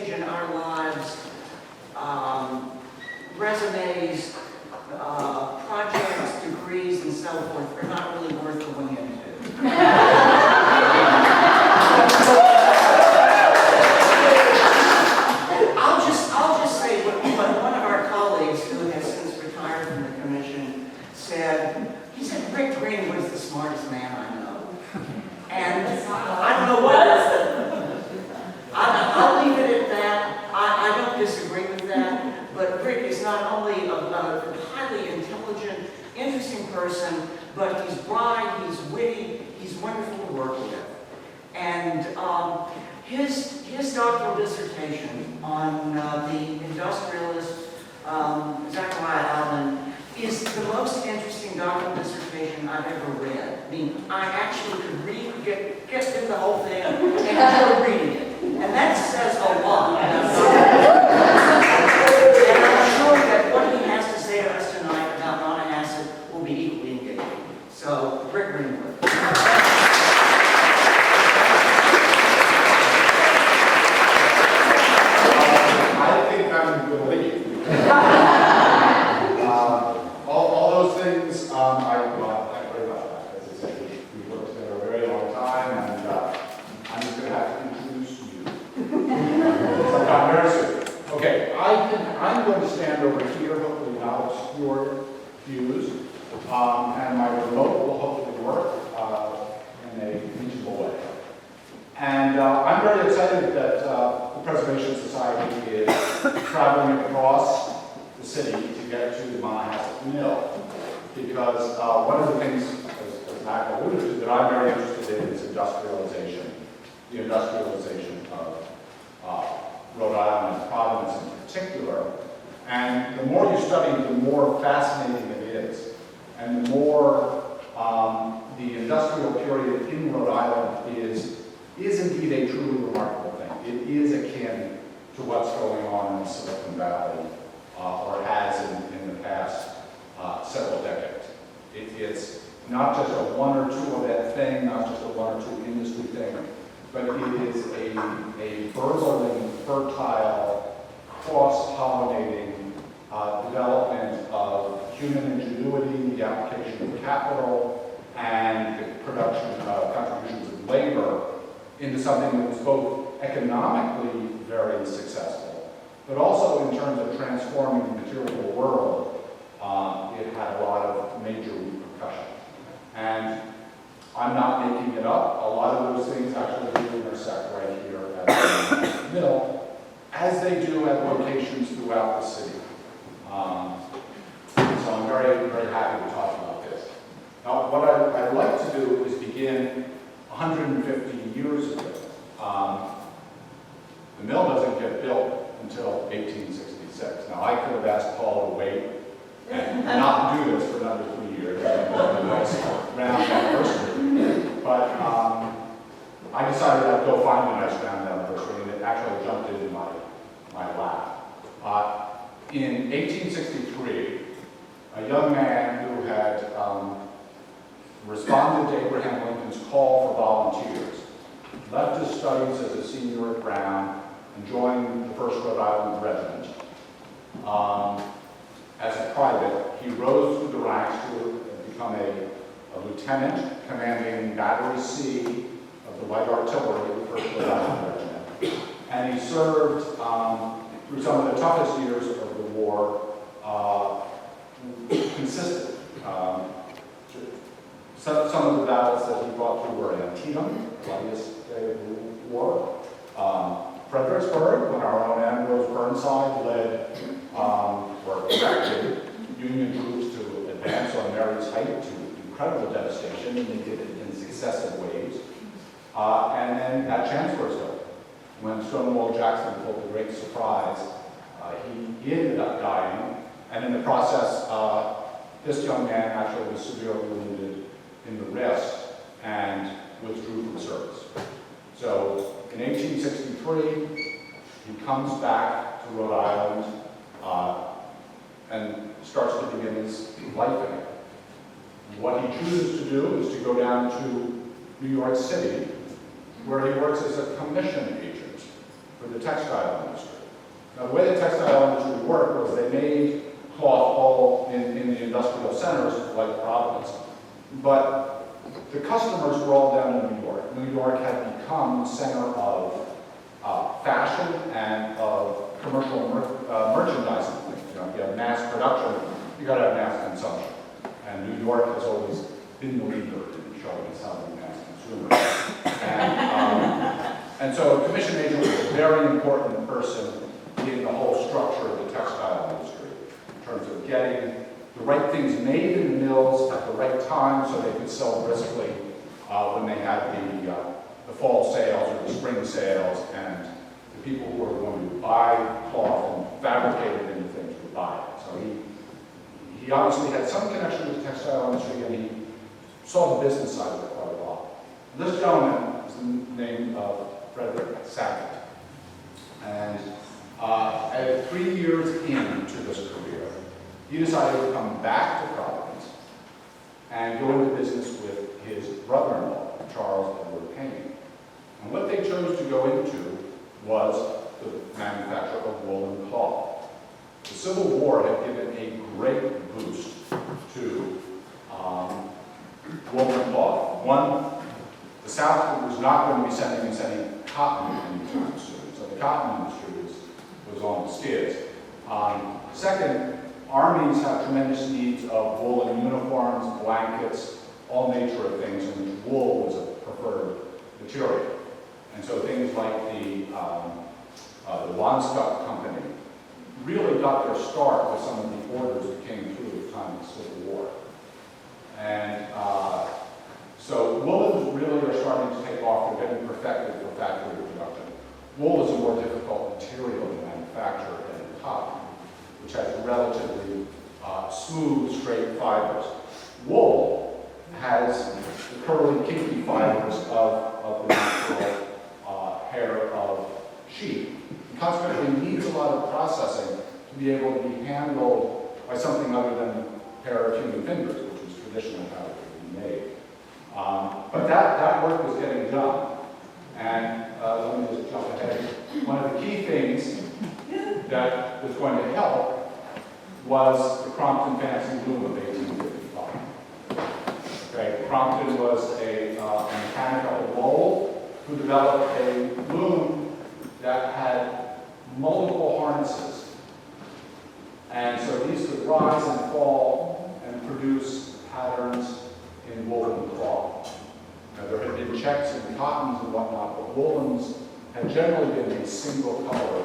stage in our lives, resumes, projects, degrees, and so forth are not really worth going into. I'll just say what one of our colleagues who has since retired from the commission said. He said, Rick Greenwood is the smartest man I know. And I don't know what I'll leave it at that. I don't disagree with that. But Rick is not only a highly intelligent, interesting person, but he's bright, he's witty, he's wonderful to work with. And his doctoral dissertation on the industrialist Zachariah Allen is the most interesting doctoral dissertation I've ever read. I mean, I actually could get through the whole thing and enjoy reading it. And that says a lot. And I'm sure that what he has to say to us tonight about Monohasset will be equally engaging. So, Rick Greenwood. I think I'm going to leave. All those things, I very much like. As I said, we've worked together a very long time, and I'm just going to have to introduce you. Sometime very soon. Okay, I'm going to stand over here, hopefully not obscure views, and my remote will hopefully work in a reasonable way. And I'm very excited that the Preservation Society is traveling across the city to get to the Monohasset Mill, because one of the things, as Mac alluded to, that I'm very interested in is industrialization, the industrialization of Rhode Island and Providence in particular. And the more you study, the more fascinating it is. And the more the industrial period in Rhode Island is indeed a truly remarkable thing. It is akin to what's going on in the Silicon Valley, or has in the past several decades. It's not just a one or two event thing, not just a one or two industry thing, but it is a bursting, fertile, cross-pollinating development of human ingenuity, the application of capital, and the production of contributions of labor into something that was both economically very successful, but also in terms of transforming the material world. It had a lot of major repercussions. And I'm not making it up. A lot of those things actually do intersect right here at the mill, as they do at locations throughout the city. So I'm very, very happy to talk about this. Now, what I'd like to do is begin 150 years ago. The mill doesn't get built until 1866. Now, I could have asked Paul to wait and not do this for another 3 years, a nice round anniversary. But I decided I'd go find a nice round anniversary, and it actually jumped into my lap. In 1863, a young man who had responded to Abraham Lincoln's call for volunteers left his studies as a senior at Brown and joined the 1st Rhode Island Regiment. As a private, he rose through the ranks to become a lieutenant commanding Battery C of the Light Artillery of the 1st Rhode Island Regiment. And he served through some of the toughest years of the war consistently. Some of the battles that he fought through were Antietam, the bloodiest day of the war, Fredericksburg, when our own Ambrose Burnside led or directed Union troops to advance on Marye's Height to incredible devastation, and they did it in successive waves. And then at Chancellorsville, when Stonewall Jackson pulled the great surprise, he ended up dying, and in the process, this young man actually was severely wounded in the wrist and withdrew from service. So in 1863, he comes back to Rhode Island and starts to begin his life again. What he chooses to do is to go down to New York City, where he works as a commission agent for for the textile industry. Now, the way the textile industry worked was they made cloth all in the industrial centers like Providence, but the customers were all down in New York. New York had become the center of fashion and of commercial merchandising. You know, if you have mass production, you got to have mass consumption. And New York has always been the leader in showing us how to be mass consumers. And so a commission agent was a very important person in the whole structure of the textile industry in terms of getting the right things made in the mills at the right time so they could sell briskly when they had the fall sales or the spring sales, and the people who were going to buy cloth and fabricate it into things would buy it. So he obviously had some connection with the textile industry, and he saw the business side of it quite a lot. This gentleman is the name of Frederick Sackett. And 3 years into this career, he decided to come back to Providence and go into business with his brother-in-law, Charles Edward Payne. And what they chose to go into was the manufacture of woolen cloth. The Civil War had given a great boost to woolen cloth. One, the South was not going to be sending cotton anytime soon, so the cotton industry was on the skids. Second, armies have tremendous needs of woolen uniforms, blankets, all nature of things in which wool was a preferred material. And so things like the Wandscott Company really got their start with some of the orders that came through at the time of the Civil War. And so woolens really are starting to take off. They're getting perfected for factory production. Wool is a more difficult material to manufacture than cotton, which has relatively smooth, straight fibers. Wool has the curly, kinky fibers of the natural hair of sheep. And consequently, needs a lot of processing to be able to be handled by something other than a pair of human fingers, which is traditionally how it would be made. But that work was getting done. And let me just jump ahead. One of the key things that was going to help was the Crompton Fancy Loom of 1855. Okay, Crompton was a mechanic out of Lowell who developed a loom that had multiple harnesses. And so these could rise and fall and produce patterns in woven cloth. Now, there had been checks in cottons and whatnot, but woolens had generally been a single color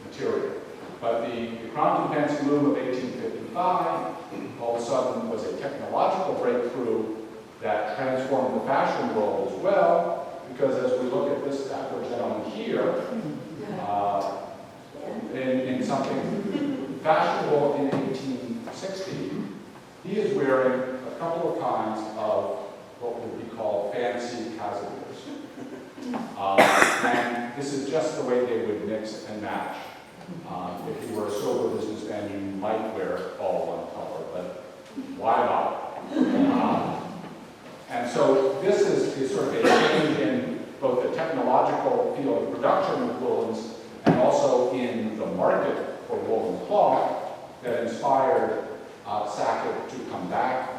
material. But the Crompton Fancy Loom of 1855 all of a sudden was a technological breakthrough that transformed the fashion world as well, because as we look at this dapper gentleman here, in something fashionable in 1860, he is wearing a couple of kinds of what would be called fancy casiers. And this is just the way they would mix and match. If you were a sober businessman, you might wear all one color, but why not? And so this is sort of a change in both the technological field of production of woolens and also in the market for woolen cloth that inspired Sackett to come back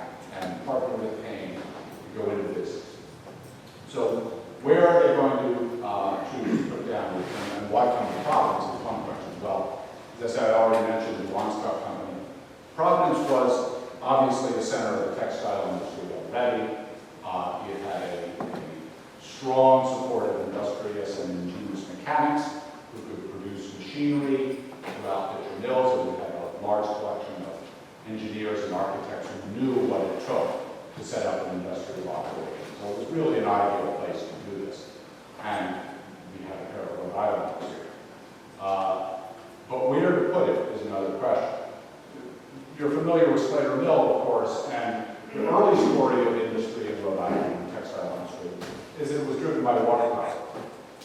and partner with Payne to go into business. So where are they going to put down and why come to Providence is one question. Well, as I already mentioned, the Wandscott Company. Providence was obviously the center of the textile industry already. It had a strong support of industrious and ingenious mechanics who could produce machinery throughout the mills, and we had a large collection of engineers and architects who knew what it took to set up an industrial operation. So it was really an ideal place to do this. And we have a pair of Rhode Islanders here. But where to put it is another question. You're familiar with Slater Mill, of course, and the early story of industry in Rhode Island, the textile industry, is that it was driven by water power.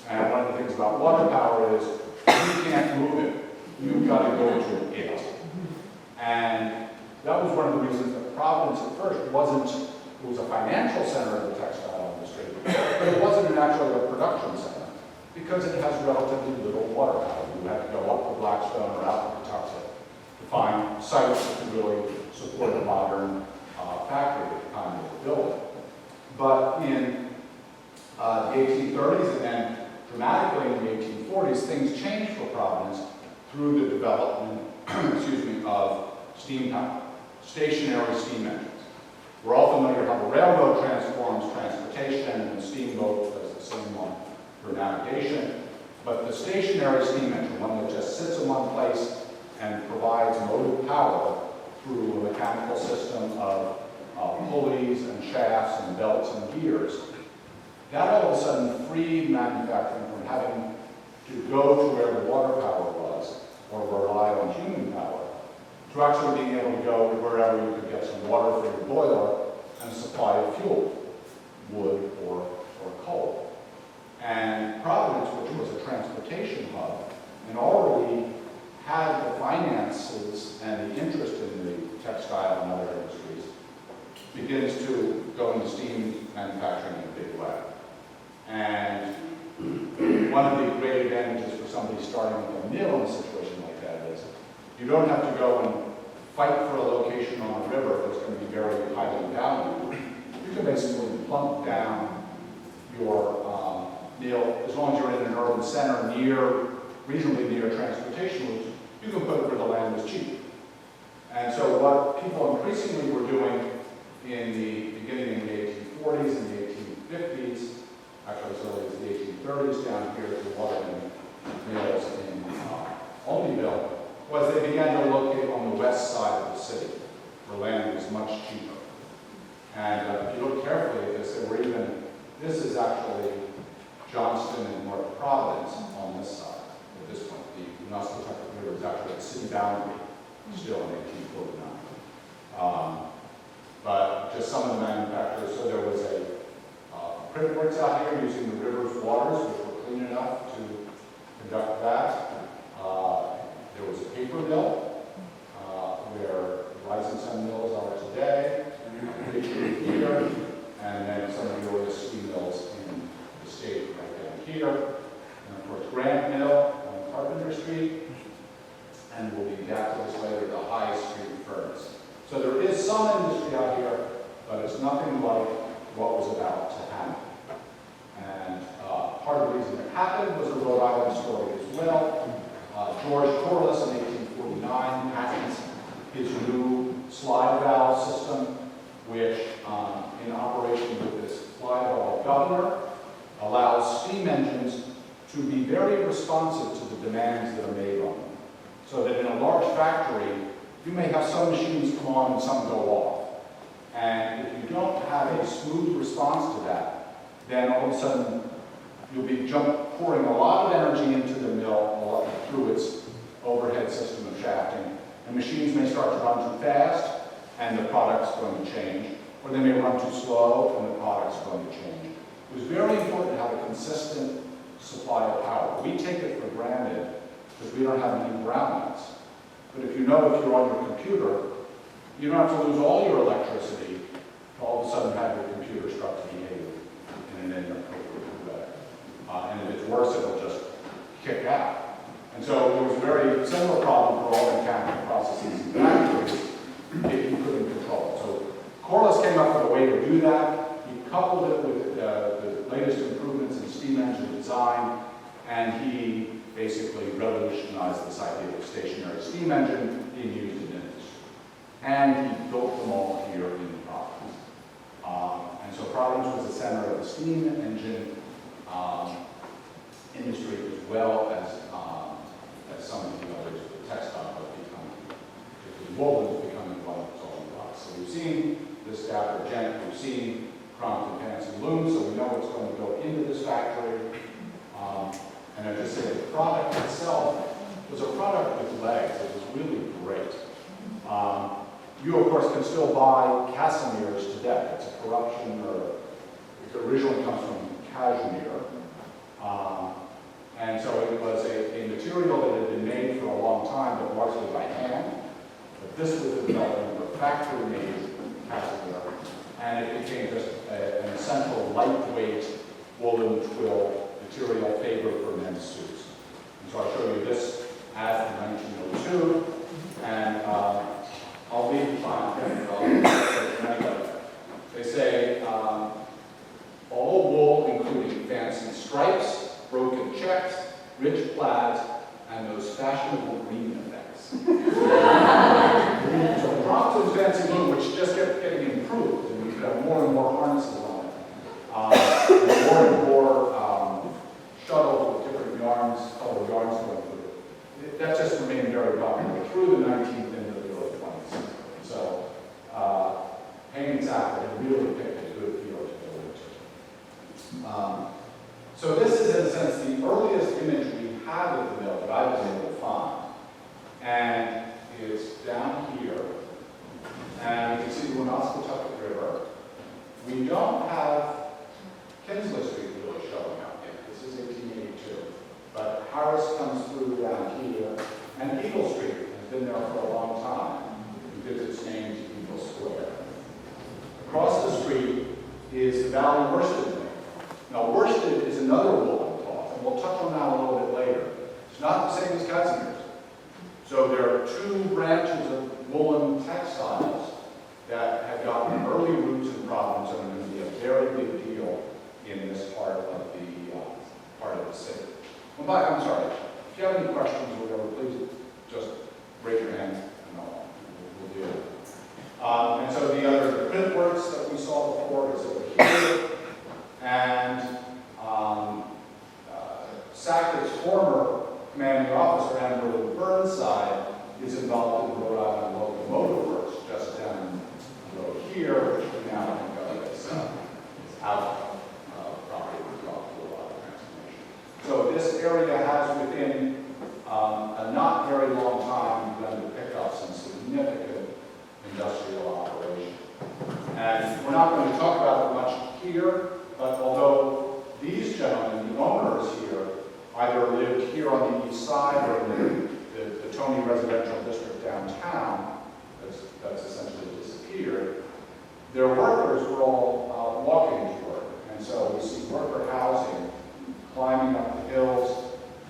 And one of the things about water power is you can't move it. You've got to go to it. And that was one of the reasons that Providence at first it was a financial center of the textile industry, but it wasn't actually a production center. because it has relatively little water power. You have to go up to Blackstone or out to Pawtucket to find sites that can really support a modern factory at the time of the building. But in the 1830s and then dramatically in the 1840s, things changed for Providence through the development, excuse me, of steam power, stationary steam engines. We're all familiar how the railroad transforms transportation and the steamboat does the same one for navigation. But the stationary steam engine, one that just sits in one place and provides motive power through a mechanical system of pulleys and shafts and belts and gears, that all of a sudden freed manufacturing from having to go to where the water power was or rely on human power, to actually being able to go wherever you could get some water for your boiler and a supply of fuel, wood or coal. And Providence, which was a transportation hub, and already had the finances and the interest in the textile and other industries, begins to go into steam manufacturing in a big way. And one of the great advantages for somebody starting with a mill in a situation like that is you don't have to go and fight for a location on a river that's going to be very highly valued. You can basically plunk down your mill, as long as you're in an urban center reasonably near transportation routes, you can put it where the land is cheap. And so what people increasingly were doing in the beginning in the 1840s and the 1850s, actually as early as the 1830s down here at the Waterman mills in Olneyville, was they began to locate on the west side of the city, where land was much cheaper. And if you look carefully at this, there were even, this is actually Johnston and North Providence on this side. At this point, the Muscatatuck River is actually the city boundary, still in 1849. But just some of the manufacturers, so there was a print works out here using the river's waters, which were clean enough to conduct that. There was a paper mill, where Rising Sun mills are today, here, and then some of the oldest steam mills in the state right down here. And of course, Grant Mill on Carpenter Street, and we'll be back to this later, the High Street Furnace. So there is some industry out here, but it's nothing like what was about to happen. And part of the reason it happened was a Rhode Island story as well. George Corliss in 1849 patents his new slide valve system, which in operation with this slide valve governor allows steam engines to be very responsive to the demands that are made on them. So that in a large factory, you may have some machines come on and some go off. And if you don't have a smooth response to that, then all of a sudden you'll be pouring a lot of energy into the mill through its overhead system of shafting. And machines may start to run too fast, and the product's going to change. Or they may run too slow, and the product's going to change. It was very important to have a consistent supply of power. We take it for granted because we don't have any brownouts. But if you know if you're on your computer, you don't have to lose all your electricity to all of a sudden have your computer start to behave in an inappropriate way. And if it's worse, it'll just kick out. And so there was a very similar problem for all mechanical processes in factories if you couldn't control it. So Corliss came up with a way to do that. He coupled it with the latest improvements in steam engine design, and he basically revolutionized this idea of a stationary steam engine being used in industry. And he built them all here in Providence. And so Providence was the center of the steam engine industry as well as some of the others, the textile was becoming, particularly wool was becoming one of its own blocks. So we've seen this Dapper Gent, we've seen Crompton Pants and Looms, so we know what's going to go into this factory. And I just say the product itself was a product with legs. It was really great. You, of course, can still buy Casimirs today. It's a corruption, or it originally comes from cashmere. And so it was a material that had been made for a long time, but largely by hand. But this was the development of factory-made cashmere, and it became just an essential lightweight woolen twill material favored for men's suits. And so I'll show you this ad from 1902, and I'll leave the fine print. They say, all wool, including fancy stripes, broken checks, rich plaids, and those fashionable green effects. So the Bronx fancy wool, which just kept getting improved, and we could have more and more harnesses on it. And more shuttles with different yarns, colored yarns going through it. That just remained very popular through the 19th and the early 20s. So hanging tackle really picked a good field to go into. So this is, in a sense, the earliest image we have of the mill that I've been able to find. And it's down here. And you can see the Woonasquatucket River. We don't have Kinsley Street really showing up yet. This is 1882. But Harris comes through down here, and Eagle Street has been there for a long time. It gives its name to Eagle Square. Across the street is the Valley Worsted Mill. Now, worsted is another woolen cloth, and we'll touch on that a little bit later. It's not the same as Casimir's. So there are two branches of woolen textiles that have gotten early roots in Providence and are going to be a very big deal in this part of the city. Well, I'm sorry. If you have any questions or whatever, please just raise your hand and we'll deal with it. And so the other print works that we saw before is over here. And Sackett's former commanding officer, Admiral Burnside, is involved in the Rhode Island Locomotive Works just down the road here, which we now think of as out property we've got through a lot of transformation. So this area has within a not very long time begun to pick up some significant industrial operation. And we're not going to talk about it much here, but although these gentlemen, the owners here, either lived here on the east side or in the Tony residential district downtown, that's essentially disappeared, their workers were all walking to work. And so we see worker housing climbing up the hills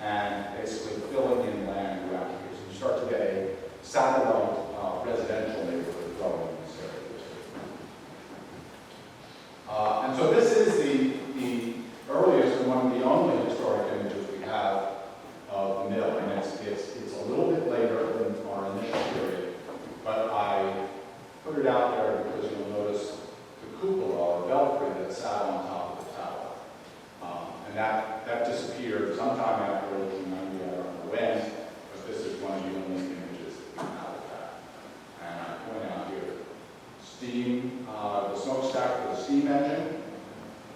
and basically filling in land around here. So you start to get a satellite residential neighborhood growing in this area. And so this is the earliest and one of the only historic images we have of the mill, and it's a little bit later than our initial period, but I put it out there because you'll notice the cupola or belfry that sat on top of the tower. And that disappeared sometime after 1890, I don't know when, but this is one of the only images that we have of that. And I point out here, steam, the smokestack with a steam engine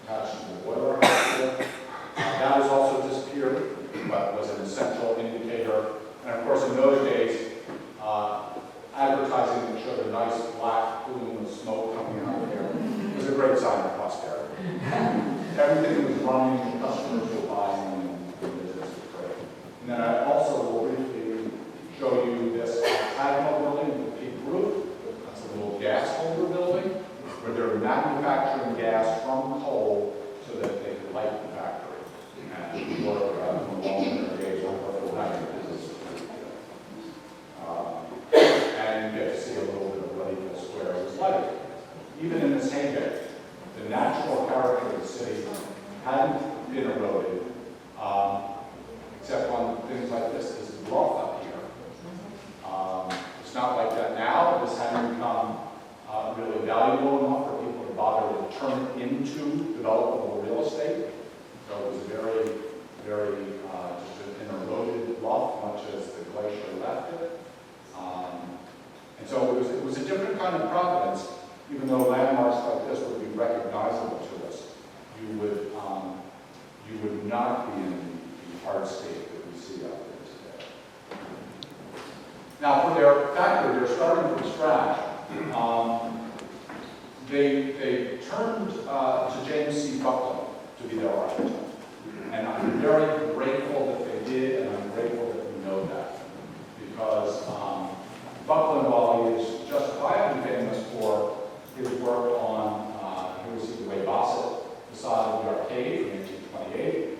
attached to the boiler house here. That has also disappeared, but was an essential indicator. And of course, in those days, advertising that showed a nice black plume of smoke coming out of there was a great sign of prosperity. Everything was running, the customers were buying, and the business was great. And then I also will briefly show you this octagonal building with a peak roof. That's a little gas holder building where they're manufacturing gas from coal so that they could light the factory. And work from home in their days over for business. And you get to see a little bit of what Eagle Square was like. Even in this heyday, the natural character of the city hadn't been eroded, except on things like this. This is rough up here. It's not like that now. This hadn't become really valuable enough for people to bother to turn it into developable real estate. So it was very, very just an eroded bluff, much as the glacier left it. And so it was a different kind of Providence, even though landmarks like this would be recognizable to us. You would not be in the hardscape that we see out there today. Now, for their factory, they're starting from scratch. They turned to James C. Buckland to be their architect. And I'm very grateful that they did, and I'm grateful that we know that. Because Buckland, while he is justifiably famous for his work on, here we see the Way Bassett facade of the arcade in 1828,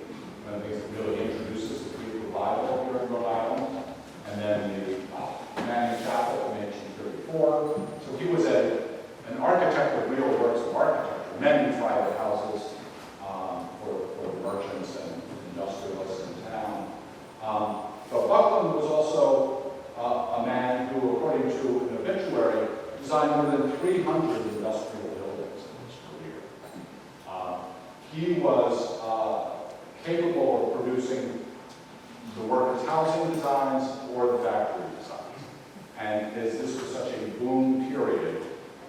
300 industrial buildings in his career. He was capable of producing the workers' housing designs or the factory designs. And as this was such a boom period,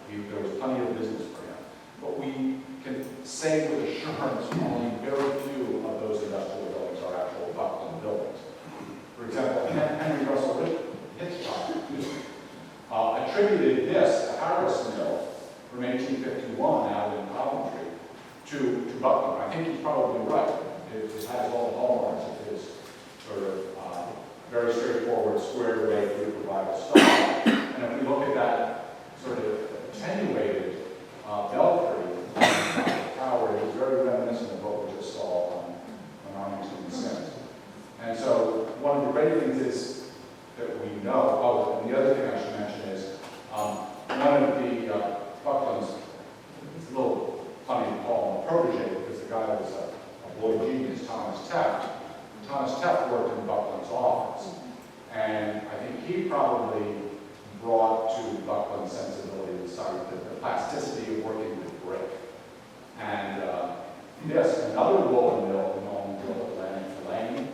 there was plenty of business for him. But we can say with assurance only very few of those industrial buildings are actual Buckland buildings. For example, Henry Russell Hitchcock attributed this, the Harris Mill, from 1851 out in Coventry, to Buckland. I think he's probably right. It has all the hallmarks of his sort of very straightforward, squared away group revival style. And if we look at that sort of attenuated belfry tower, it was very reminiscent of what we just saw on Arlington and Sims. And so one of the great things is that we know, oh, and the other thing I should mention is one of the Buckland's, it's a little funny to call him a protege because the guy was a boy genius, Thomas Tefft. Thomas Tefft worked in Buckland's office. And I think he probably brought to Buckland's sensibility the plasticity of working with brick. And yes, another woolen mill in Holmesville, Lanning.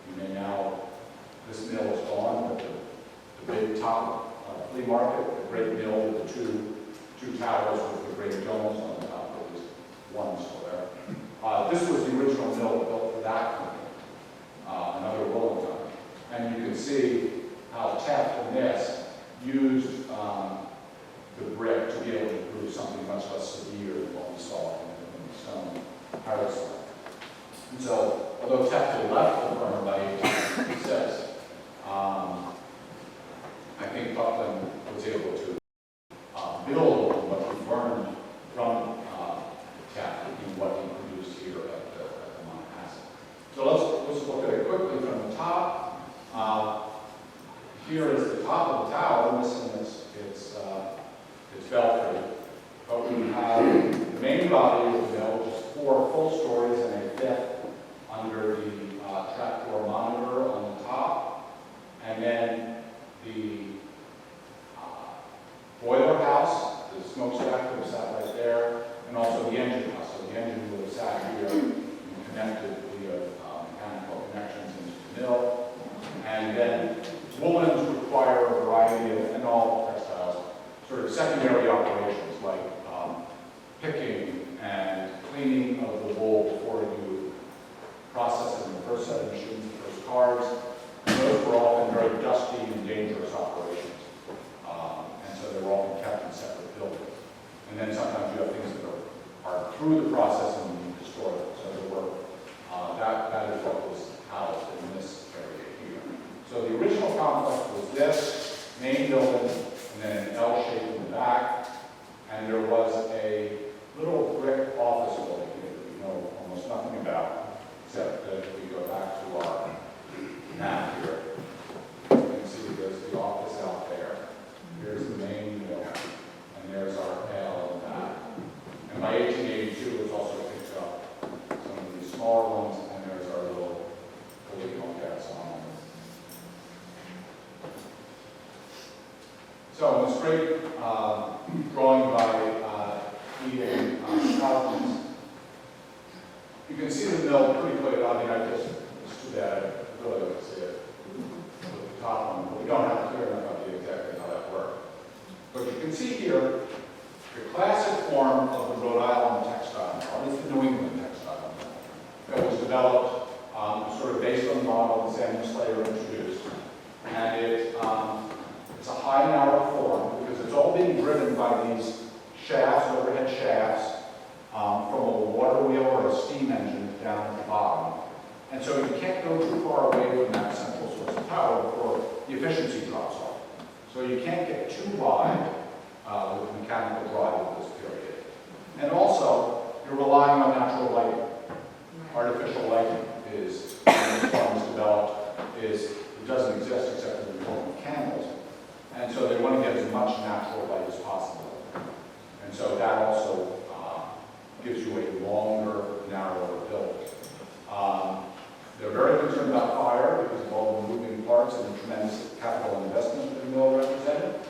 You may now, this mill is gone, but the big top flea market, the great mill with the two towers with the great domes on the top, there was one still there. This was the original mill built for that company, another woolen company. And you can see how Tefft and this used the brick to be able to produce something much less severe than what we saw in the stone Harris line. And so, although Tefft had left the firm by 1866, I think Buckland was able to build on what he learned from Tefft in what he produced here at the Monohasset. So let's look at it quickly from the top. Here is the top of the tower, missing its belfry. But we have the main body of the mill, which is 4 full stories and a 5th under the trapdoor monitor on the top. And then the boiler house, the smokestack would have sat right there, and also the engine house. So the engine would have sat here and connected via mechanical connections into the mill. And then woolens require a variety of, and all textiles, sort of secondary operations like picking and cleaning of the wool before you process it in the first set of machines, the first cars. And those were often very dusty and dangerous operations. And so they were often kept in separate buildings. And then sometimes you have things that are through the process and you destroy them. So there were, that is what was housed in this area here. So the original complex was this main building, and then an L shape in the back, and there was a little brick office building here that we know almost nothing about, except that if we go back to our map here, you can see there's the office out there. Here's the main mill, and there's our L in the back. And by 1882, it was also picked up some of these smaller ones, and there's our little polygonal gas on. So in this great drawing by Eden Collins, you can see the mill pretty clearly. I mean, it's too bad I really don't see it with the top one, but we don't have clear enough idea exactly how that worked. But you can see here the classic form of the Rhode Island textile mill, it's the New England textile mill, that was developed sort of based on the model that Samuel Slater introduced. And it's a high narrow form because it's all being driven by these shafts, overhead shafts, from a water wheel or a steam engine down at the bottom. And so you can't go too far away from that central source of power before the efficiency drops off. So you can't get too wide with mechanical drive at this period. And also, you're relying on natural lighting. Artificial lighting is, when this form is developed, it doesn't exist except in the form of candles. And so they want to get as much natural light as possible. And so that also gives you a longer, narrower build. They're very concerned about fire because of all the moving parts and the tremendous capital investment that the mill represented.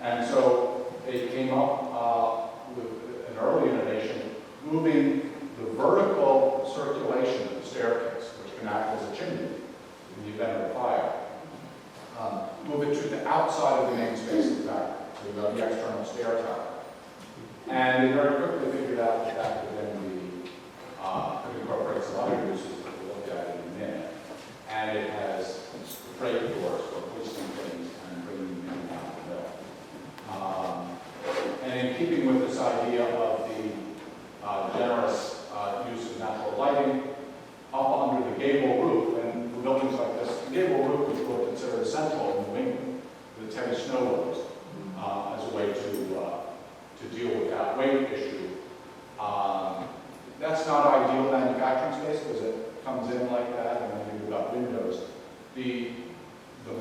And so they came up move it to the outside of the main space of the factory. So you have the external stair tower. And they very quickly figured out that that could then be, could incorporate some other uses that we'll look at in a minute. And it has freight doors for hoisting things and bringing them in and out of the mill. And in keeping with this idea of the generous use of natural lighting, up under the gable roof, and for buildings like this, the gable roof was what considered essential in New England with its heavy snow loads as a way to deal with that weight issue. That's not ideal manufacturing space because it comes in like that, and then you've got windows. The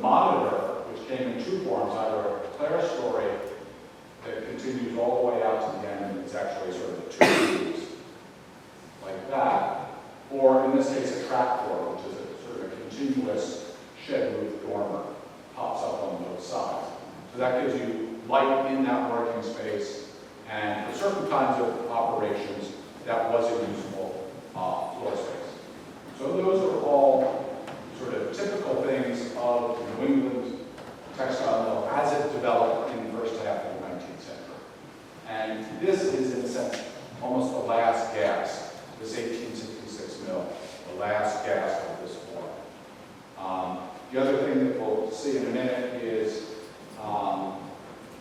monitor, which came in two forms, either a clerestory that continues all the way out to the end and it's actually sort of two roofs like that, or in this case a trapdoor, which is a sort of a continuous shed roof dormer, pops up on both sides. So that gives you light in that working space, and for certain kinds of operations, that was a usable floor space. So those are all sort of typical things of the New England textile mill as it developed in the first half of the 19th century. And this is, in a sense, almost the last gasp, this 1866 mill, the last gasp of this form. The other thing that we'll see in a minute is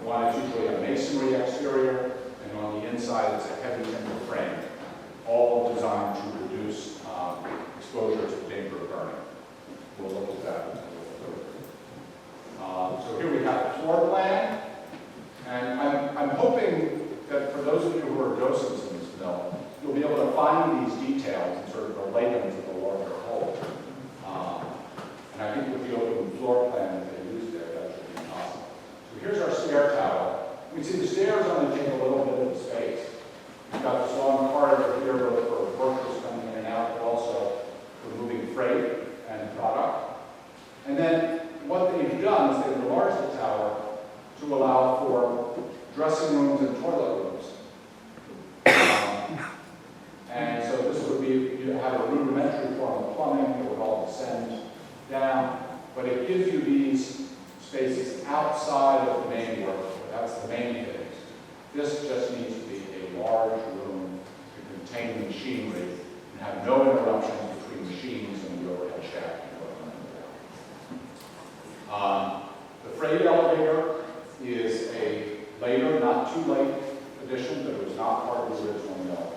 one is usually a masonry exterior, and on the inside it's a heavy timber frame, all designed to reduce exposure to danger of burning. We'll look at that a little further. So here we have the floor plan, and I'm hoping that for those of you who are docents in this mill, you'll be able to find these details and sort of relate them to the larger whole. And I think with the open floor plan that they used there, that should be possible. So here's our stair tower. We can see the stairs only take a little bit of the space. We've got this long corridor here both for workers coming in and out, but also for moving freight and product. And then what they've done is they've enlarged the tower to allow for dressing rooms and toilet rooms. And so this would be, you have a rudimentary form of plumbing that would all descend down, but it gives you these spaces outside of the main work. That's the main thing. This just needs to be a large room to contain machinery and have no interruptions between machines and the overhead shaft. The freight elevator is a later, not too late addition, but it was not part of the original mill.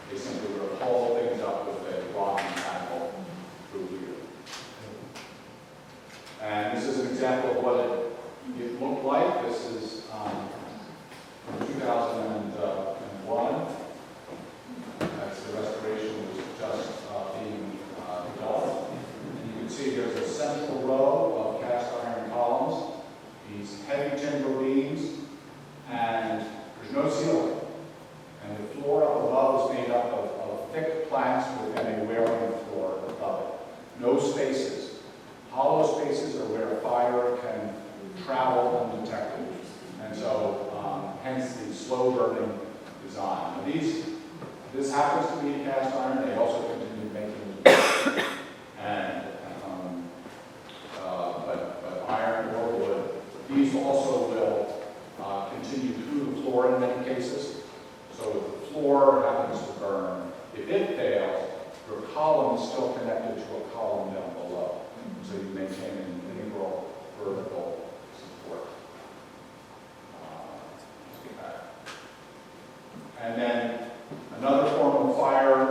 They simply would haul things up with a block and tackle through here. And this is an example of what it looked like. This is from 2001. That's the restoration was just being developed. And you can see there's a central row of cast iron columns, these heavy timber beams, and there's no ceiling. And the floor up above is made up of thick planks within a wearing floor above it. No spaces. Hollow spaces are where fire can travel undetected. And so, hence the slow burning design. Now this happens to be cast iron. They also continue making it. And, but iron or wood. These also will continue through the floor in many cases. So if the floor happens to burn, if it fails, your column is still connected to a column down below. So you maintain an integral vertical support. And then another form of fire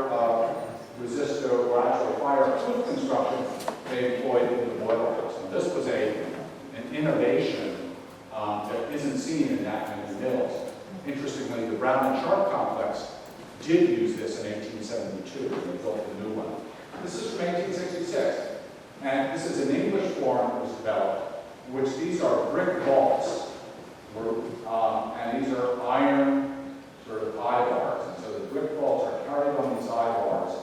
resistor, or actually fire-proof construction, they employed in the boiler house. And this was an innovation that isn't seen in that many mills. Interestingly, the Brown and Sharp complex did use this in 1872 when they built the new one. This is from 1866. And this is an English form that was developed, in which these are brick vaults. And these are iron sort of eye bars. And so the brick vaults are carried on these eye bars,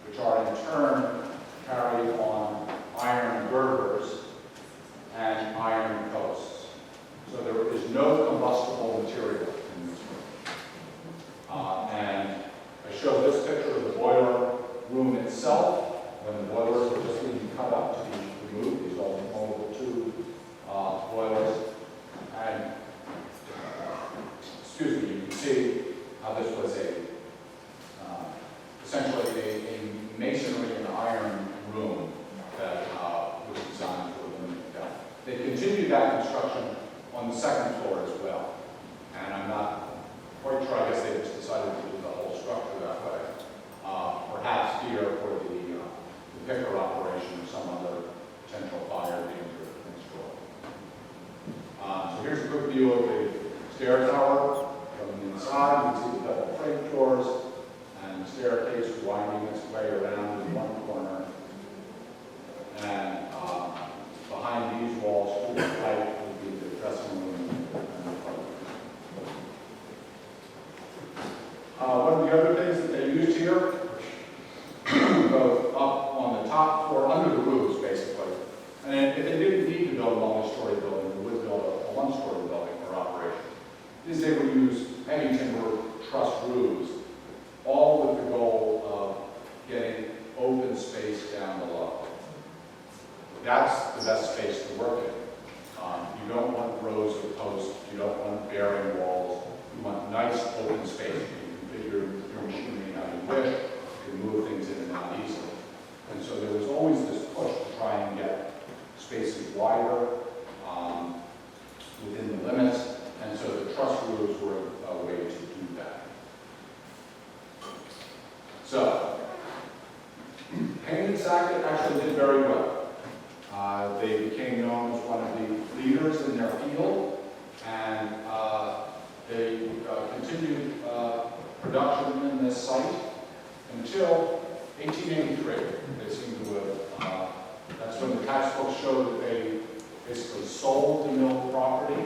which are in turn carried on iron girders and iron posts. So there is no combustible material in this room. And I show this picture of the boiler room itself, when the boilers were just being cut up to be removed. These all They continued that construction on the second floor as well. And I'm not quite sure, I guess they just decided to do the whole structure that way. Perhaps here for the picker operation or some other potential fire danger next door. So here's a quick view of the stair tower from the inside. You can see the double freight doors and the staircase winding its way around in one corner. And behind these walls, to the right, would be the dressing room and the front. One of the other things that they used here, both up on the top floor, under the roofs, basically. And if they didn't need to build a multi-story building, they would build a one-story building for operation. Is they would use heavy timber truss roofs, all with the goal of getting open space down below. That's the best space to work in. You don't want rows of posts, you don't want bearing walls, you want nice open space. You can configure your machinery how you wish, you can move things in and out easily. And so there was always this push to try and get spaces wider within the limits, and so the truss roofs were a way to do that. So, Payne and Sackett actually did very well. They became known as one of the leaders in their field, and they continued production in this site until 1883. They seem to have, that's when the tax books show that they basically sold the mill property.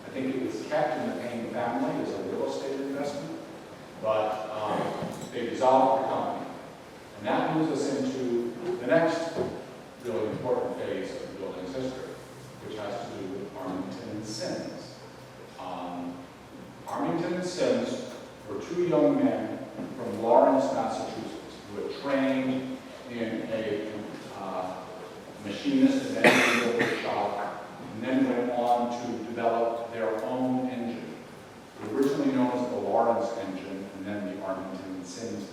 I think it was kept in the Payne family as a real estate investment, but they dissolved the company. And that moves us into the next really important phase of the building's history, which has to do with Armington and Sims. Armington and Sims were two young men from Lawrence, Massachusetts, who had trained in a machinist and engineer shop, and then went on to develop their own engine. Originally known as the Lawrence engine, and then the Armington and Sims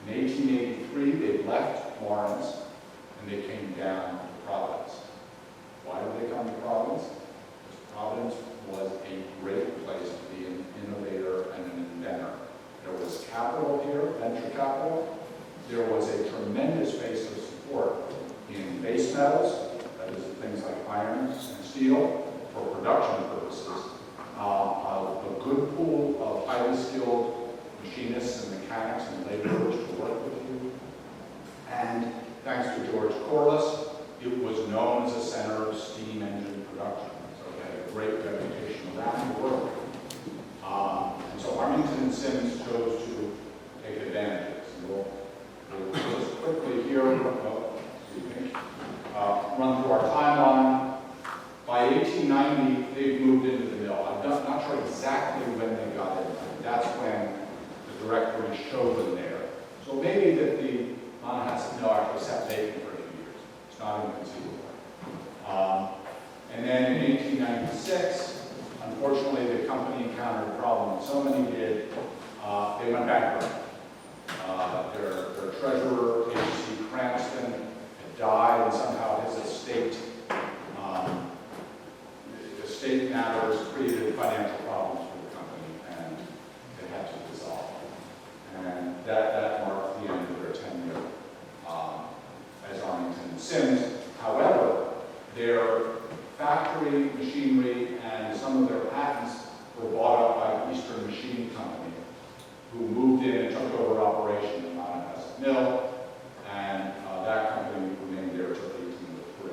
engine. In 1883, they left Lawrence, and they came down to Providence. Why did they come to Providence? Because Providence was a great place to be an innovator and an inventor. There was capital here, venture capital. There was a tremendous base of support in base metals, that is things like iron and steel, for production purposes. A good pool of highly skilled machinists and mechanics and laborers to work with you. And thanks to George Corliss, it was known as a center of steam engine production. So it had a great reputation around the world. And so Armington and Sims chose to take advantage of this. We'll just quickly here, run through our timeline. By 1890, they've moved into the mill. I'm not sure exactly when they got in. That's when the directory showed them there. So maybe that the Monohasset mill actually sat vacant for a few years. It's not inconceivable. And then in 1896, unfortunately, the company encountered a problem. So many did. They went bankrupt. Their treasurer, H.C. Cranston, had died, and somehow his estate matters created financial problems for the company, and they had to dissolve. And that marked the end of their tenure as Armington and Sims. However, their factory machinery and some of their patents were bought up by Eastern Machine Company, who moved in and took over operation at Monohasset Mill, and that company remained there until 1803.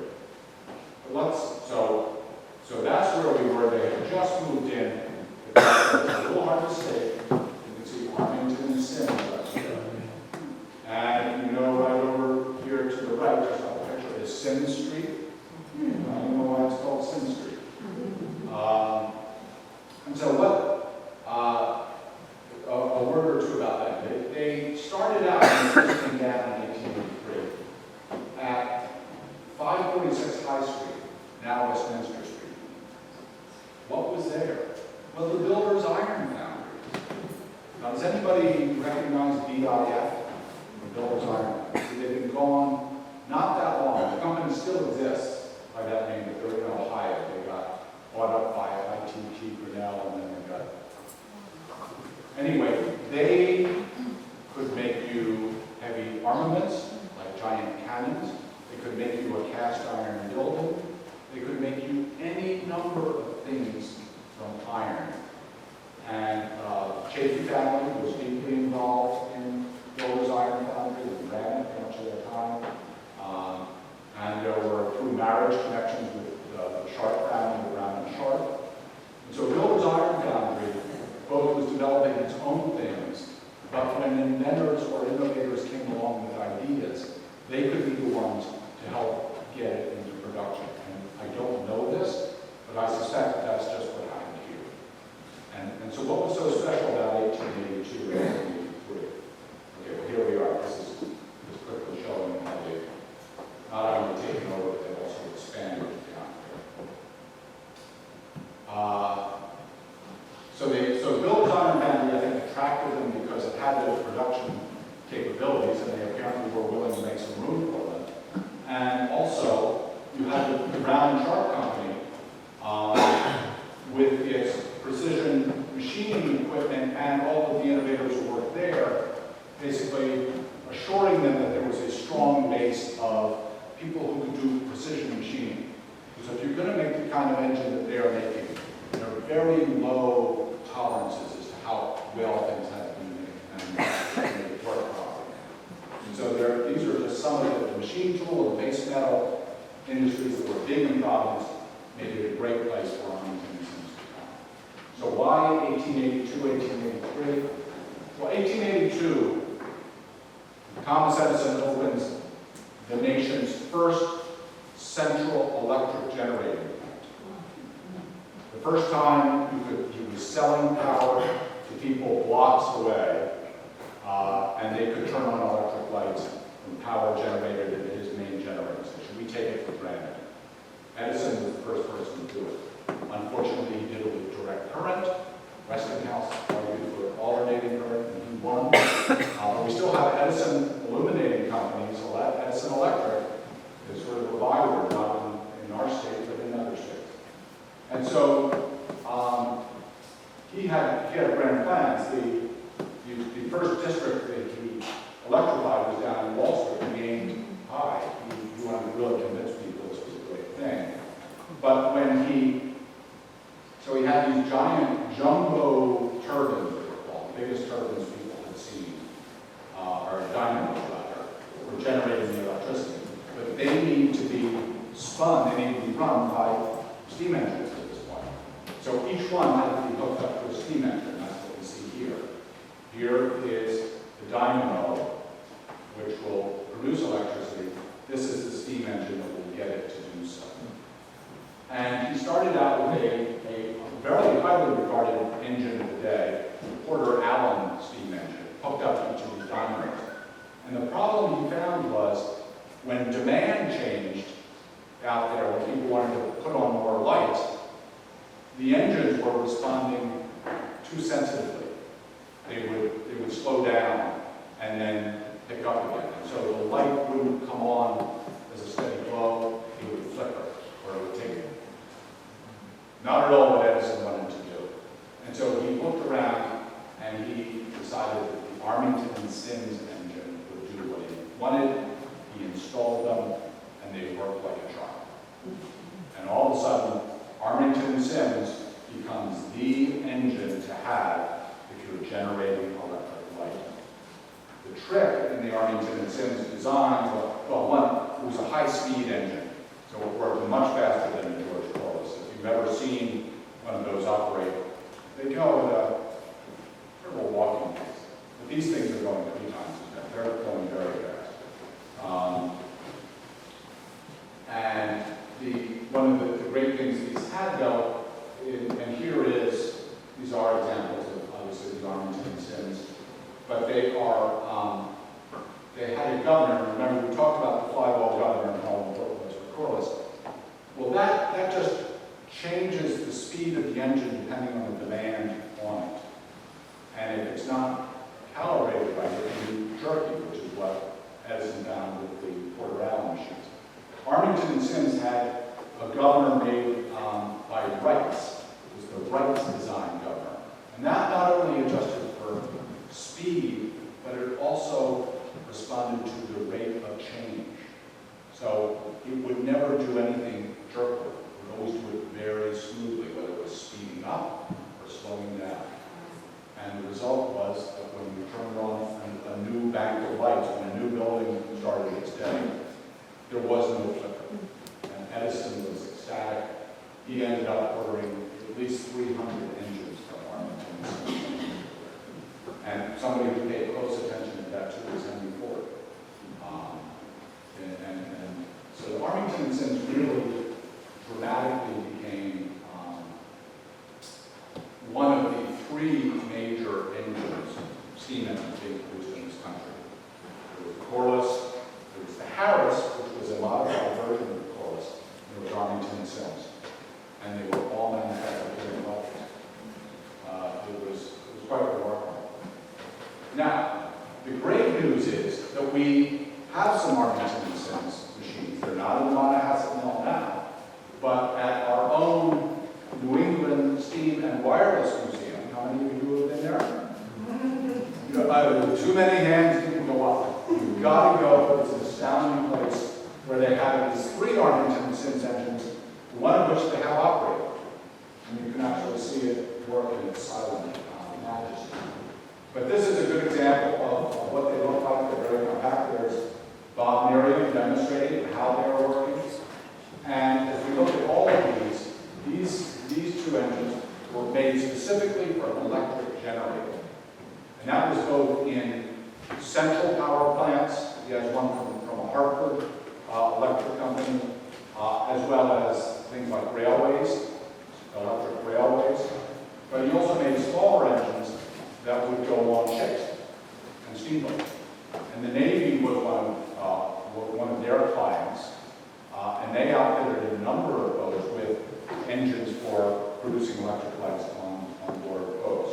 So that's where we were. They had just moved in. It's a little hard to say. You can see Armington and Sims up here. And you know right over here to the right, just a picture is Sims Street. I don't know why it's called Sims Street. And so a word or two about that. They started out and just came down in 1883 at 546 High Street, now Westminster Street. What was there? Well, the Builders Iron Foundry. Now, does anybody recognize BIF, the Builders Iron Foundry? They've been gone not that long. The company still exists by that name. they could be the ones to help get it into production. And I don't know this, but I suspect that's just what happened here. And so what was so special about 1882 and 1883? Okay, well, here we are. This is just quickly showing how they not only taken over, but they also expanded beyond there. So Bill Design family, I think, attracted them because it had those production capabilities, and they apparently were willing to make some room for them. And also, you had the Brown and Sharp Company with its precision machining equipment and all of the innovators who worked there, basically assuring them that there was a strong base of people who could do precision machining. Because if you're going to make the kind of engine that they're making, there are very low tolerances as to how well things have to be made and make it work properly. And so these are just some of the machine tool and base metal industries that were big in Providence, made it a great place for Arlington and Sims to come. So why 1882, 1883? Well, 1882, Thomas Edison opens the nation's first central electric generating plant. The first time he was selling power to people blocks away, and they could turn on electric lights from power generated at his main generating station. We take it for granted. Edison was the first person to do it. Unfortunately, he did it with direct current. Westinghouse argued for alternating current, and he won. But we still have Edison illuminating companies. Edison Electric is sort of a byword, not in our state, but in other states. And so he had grand plans. The first district that he electrified was down in Wall Street. He aimed high. He wanted to really convince people this was a great thing. But so he had these giant jumbo turbines, they were called, the biggest turbines people had seen, or dynamos rather, for generating the electricity. But they need to be spun, they need to be run by steam engines at this point. So each one had to be hooked up to a steam engine. That's what we see here. Here is the dynamo, which will produce electricity. This is the steam engine that will get it to do so. And he started out with a very highly regarded engine of the day, the Porter Allen steam engine, hooked up to each of these dynamos. And the problem he found was when demand changed out there, when people wanted to put on more lights, the engines were responding too sensitively. They would slow down and then pick up again. And so the light wouldn't come on as a steady glow, it would flicker, or it would take not at all what Edison wanted to do. And so he looked around and he decided that the Armington and Sims engine would do what he wanted. He installed them and they worked like a charm. And all of a sudden, Armington and Sims becomes the engine to have if you're generating electric light. The trick in the Armington and Sims design, well, one, it was a high-speed engine, so it worked much faster than the George Corliss. If you've ever seen one of those operate, they go at a terrible walking pace. But these things are going 3 times as fast. They're going very fast. And one of the great things these had, though, and here these are examples of, obviously, the Armington and Sims, but they had a governor. Remember, we talked about the flyball governor and how important it was for Corliss. Well, that just changes the speed of the engine depending on the demand on it. And if it's not calibrated right, it can be jerky, which is what Edison found with the Porter Allen machines. Armington and Sims had a governor made by Wrights. It was the Wrights design governor. And that not only adjusted for speed, but it also responded to the rate of change. So it would never do anything jerkily. It would always do it very smoothly, whether it was speeding up or slowing down. And the result was that when you turned on a new bank of lights, when a new building started its day, there was no flicker. And Edison was ecstatic. He ended up ordering at least 300 engines from Armington. And somebody who paid close attention to that too was Henry Ford. And so the Armington and Sims really dramatically became one of the three major engines, steam engines being produced in this country. There was the Corliss, there was the Harris, which was a modified version of the Corliss, and there was Armington and Sims. And they were all manufactured here in Belgium. It was quite remarkable. Now, the great news is that we have some Armington and Sims machines. They're not in the Monohasset mill now, but at our own New England Steam and Wireless Museum. How many of you have been there? Too many hands didn't go up. You've got to go. It's an astounding place where they have these three Armington and Sims engines, one of which they have operated. And you can actually see it work in its silent majesty. But this is a good example of what they look like. They're very compact. There's Bob Miriam demonstrating how they are working. And as we look at all of these two engines were made specifically for an electric generator. And that was both in central power plants. He has one from a Hartford electric company, as well as things like railways, electric railways. But he also made smaller engines that would go on ships and steamboats. And the Navy was one of their clients, and they outfitted a number of those with engines for producing electric lights on board boats.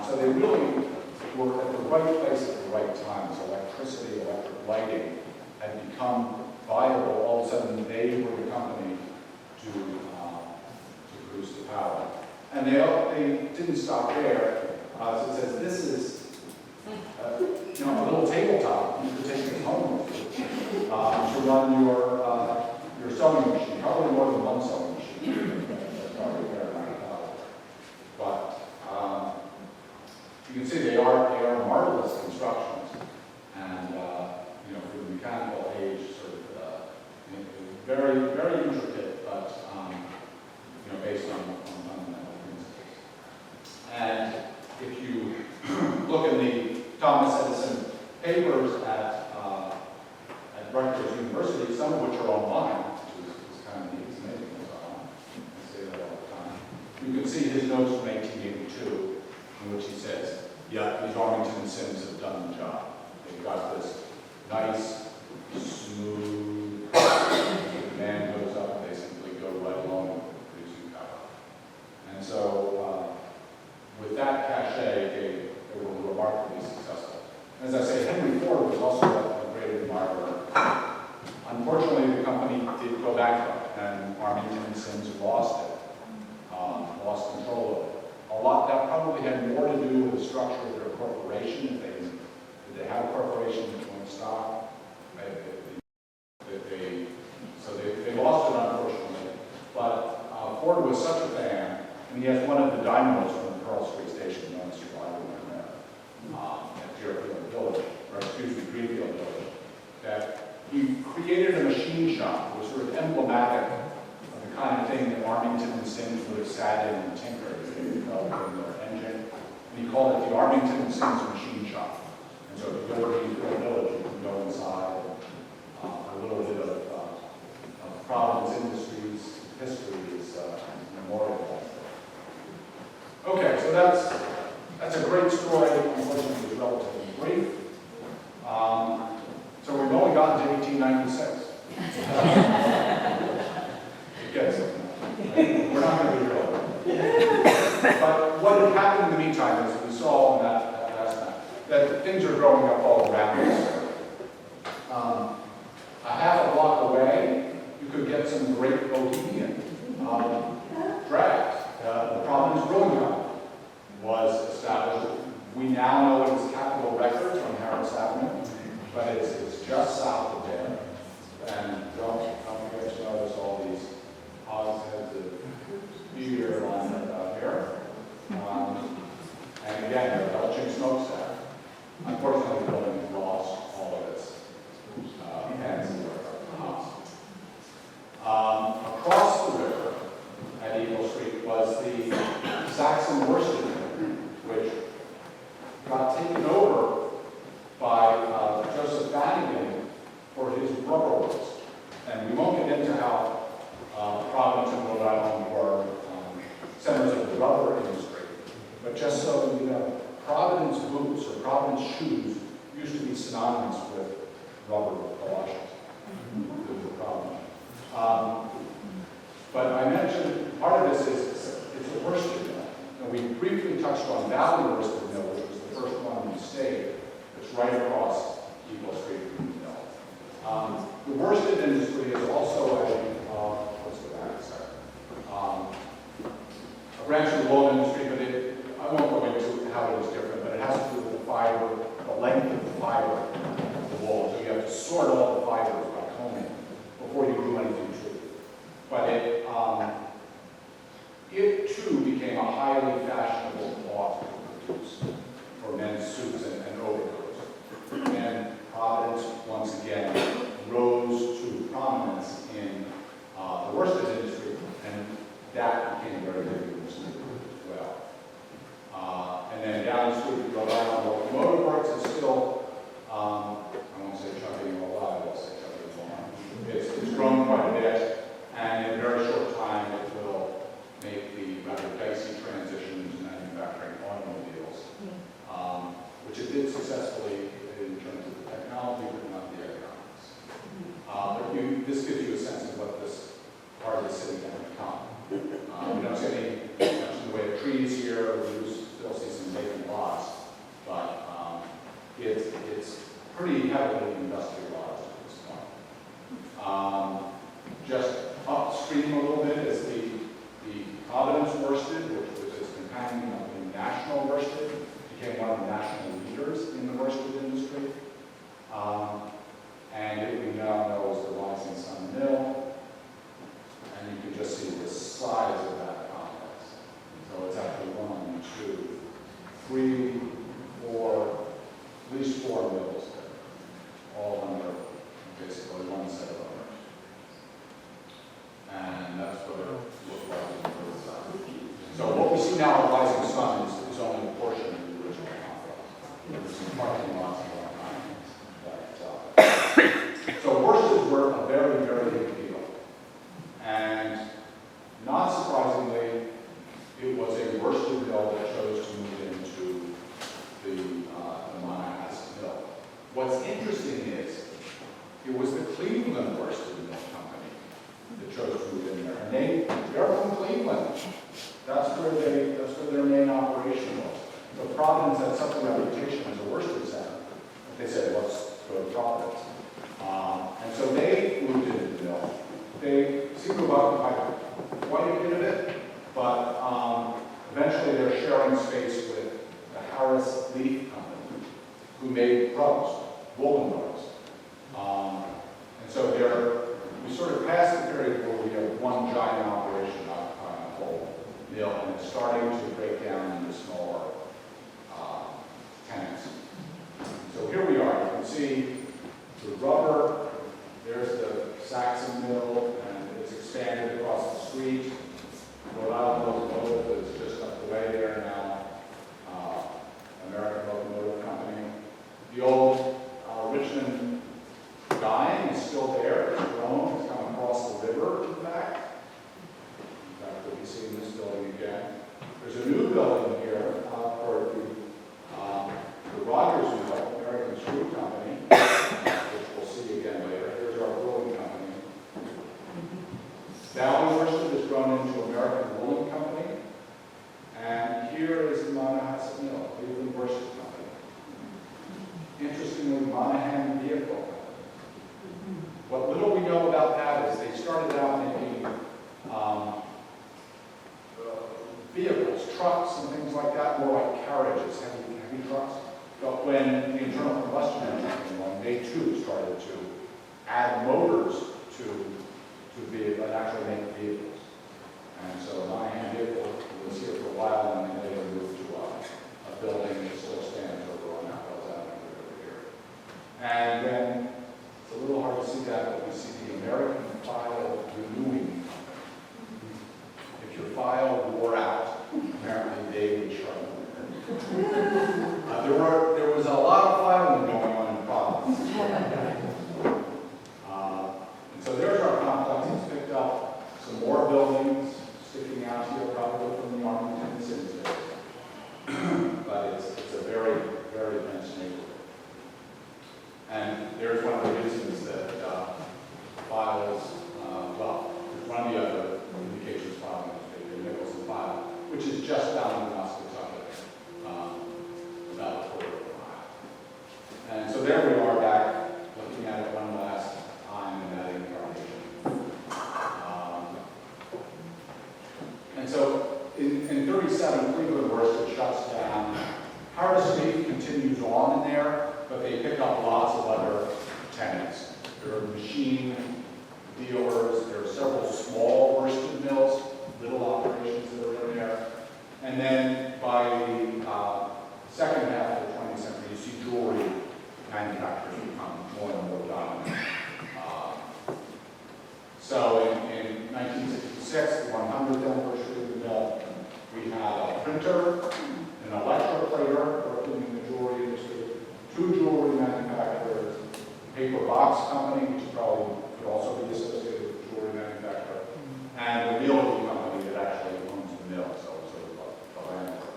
So they really were at the right place at the right time. So electricity, electric lighting had become viable. All of a sudden, they were the company to produce the power. And they didn't stop there. So it says, this is a little tabletop you could take it home with you to run your sewing machine, probably more than one sewing machine. That's probably a fair amount of power. But you can see they are marvelous constructions, and for the mechanical age, sort of very, very intricate, but based on fundamental principles. And if you look in the Thomas Edison papers at Rutgers University, some of which are online, which is kind of neat, it's amazing what's online. I say that all the time. You can see his notes from 1882, in which he says, yeah, these Armington and Sims have done the job. They've got this nice, smooth, the demand goes up, and they simply go right along with producing power. And so, with that cachet, they were remarkably successful. As I say, Henry Ford was also a great admirer. Unfortunately, the company did go bankrupt, and Armington and Sims lost it, lost control of it. A lot that probably had more to do with the structure of their corporation. Did they have a corporation that went stock? So they lost it, unfortunately. But Ford was such a fan, and he has one of the dynamos from the Pearl Street Station, known as surviving there, at Deerfield Village, or excuse me, Greenfield Village, that he created a machine shop that was sort of emblematic of the kind of thing that Armington and Sims would have sat in and tinkered as they developed in their engine. And he called it the Armington and Sims Machine Shop. And so if you go to Greenfield Village, you can go inside. A little bit of Providence Industries history is memorialized. Okay, so that's a great story. Unfortunately, it's relatively brief. So we've only gotten to 1896. It gets it. We're not going to be real. But what had happened in the meantime is we saw on that last map that things are growing up all around us. A half a block away, you could get some great bohemian drags. The Providence Brewing Company was established. We now know it as Capitol Records on Harris Avenue, but it's just south of there. And don't forget to notice all these hogsheads of beer lined up here. And again, they're belching smokestack. Unfortunately, the building has lost all of its fancy hops. Across the river at Eagle Street was the Saxon worsted, which got taken over by Joseph Bannigan for his Run Valley Worsted Mill, which was the first one in the state. It's right across Depot Street from the mill. The worsted industry is also let's go back a second. A branch of the wool industry, but I won't go into how it is different, but it has to do with the fiber, the length of the fiber of the wool. So you have to sort all the fibers by combing before you do anything to it. But it too became a highly fashionable cloth to produce for men's suits and overcoats. And Providence, once again, rose to prominence in the worsted industry, and that became very big in this neighborhood as well. And then down the street, Rhode Island Locomotive Works is still, I won't say chugging alive, I'll say chugging along. It's grown quite a bit, and in a very short time, it will make the rather dicey transition to manufacturing automobiles, which it did successfully in terms of the technology, but not the economics. This gives you a sense of what this part of the city can become. We don't see any much in the way of trees here. We still see some vacant lots, but it's pretty heavily industrialized at this point. Just upstream a little bit is the Providence worsted, which was its companion of the national worsted, became one of the national leaders in the worsted industry. And it we now know as the Rising Sun Mill. And you can just see the size of that complex. So it's actually 1, 2, 3, 4, at least 4 mills there, all under basically one set of owners. And that's what it looked like in the first time. So what we see now at Rising Sun is only a portion of the original complex. There's some parking lots and whatnot. So worsteds were a very, very big deal. And not surprisingly, it was a worsted mill that chose to move into the Monohasset mill. What's interesting is, it was the Cleveland Worsted Mill Company that chose to move in there. And they're from Cleveland. That's where their main operation was. So Providence had such a reputation as a worsted center. They said, let's go to Providence. And so they moved into the mill. They seem to have occupied quite a bit of it, but eventually they're sharing space with the Harris Leaf Company, who made rugs, woolen rugs. And so we sort of passed the period where we have one giant operation occupying the whole mill, and it's starting to break down into smaller tenants. So here we are. You can see the rubber. There's the Saxon Mill, and it's expanded across the street. Rhode Island Locomotive is just up the way there now. American Locomotive Company. The old Richmond dyeing is still there. It's grown. It's come across the river, in fact. In fact, we'll be seeing this building again. There's a new building here for the Rogers Mill, American Screw Company, which we'll see again later. Here's our brewing company. Valley Worsted has grown into American Woolen Company. And here is the Monohasset Mill, Cleveland Worsted Company. Interestingly, Monahan Vehicle Company. What little we know about that is they started out making vehicles, trucks and things like that, more like carriages, heavy trucks. But when the internal combustion engine came along, they too started to add motors to vehicles, actually make vehicles. And so Monahan Vehicle was here for a while, and then later moved to a building that still stands over on Apples Avenue over here. And then it's a little hard to see that, but we see the American File Renewing Company. If your file wore out, apparently they would struggle. There was a lot of filing going on in Providence. And so there's our complex. It's picked up some more buildings sticking out here, probably from the Arlington City. But it's a very, very dense neighborhood. And there's one of the reasons that files, one of the other indications filing is the Nicholson file, which is just down in Muscatatuck. And so in 37, Greenwood worsted shuts down. Harvest Meat continues on in there, but they pick up lots of other tenants. There are machine dealers, there are several small worsted mills, little operations that are in there. And then by the second half of the 20th century, you see jewelry manufacturers become more and more dominant. So in 1966, the 100th anniversary of the mill, we had a printer, an electroplater working in the jewelry industry, 2 jewelry manufacturers, a paper box company, which probably could also be associated with the jewelry manufacturer, and the realty company that actually owns the mill, so it's sort of a landlord.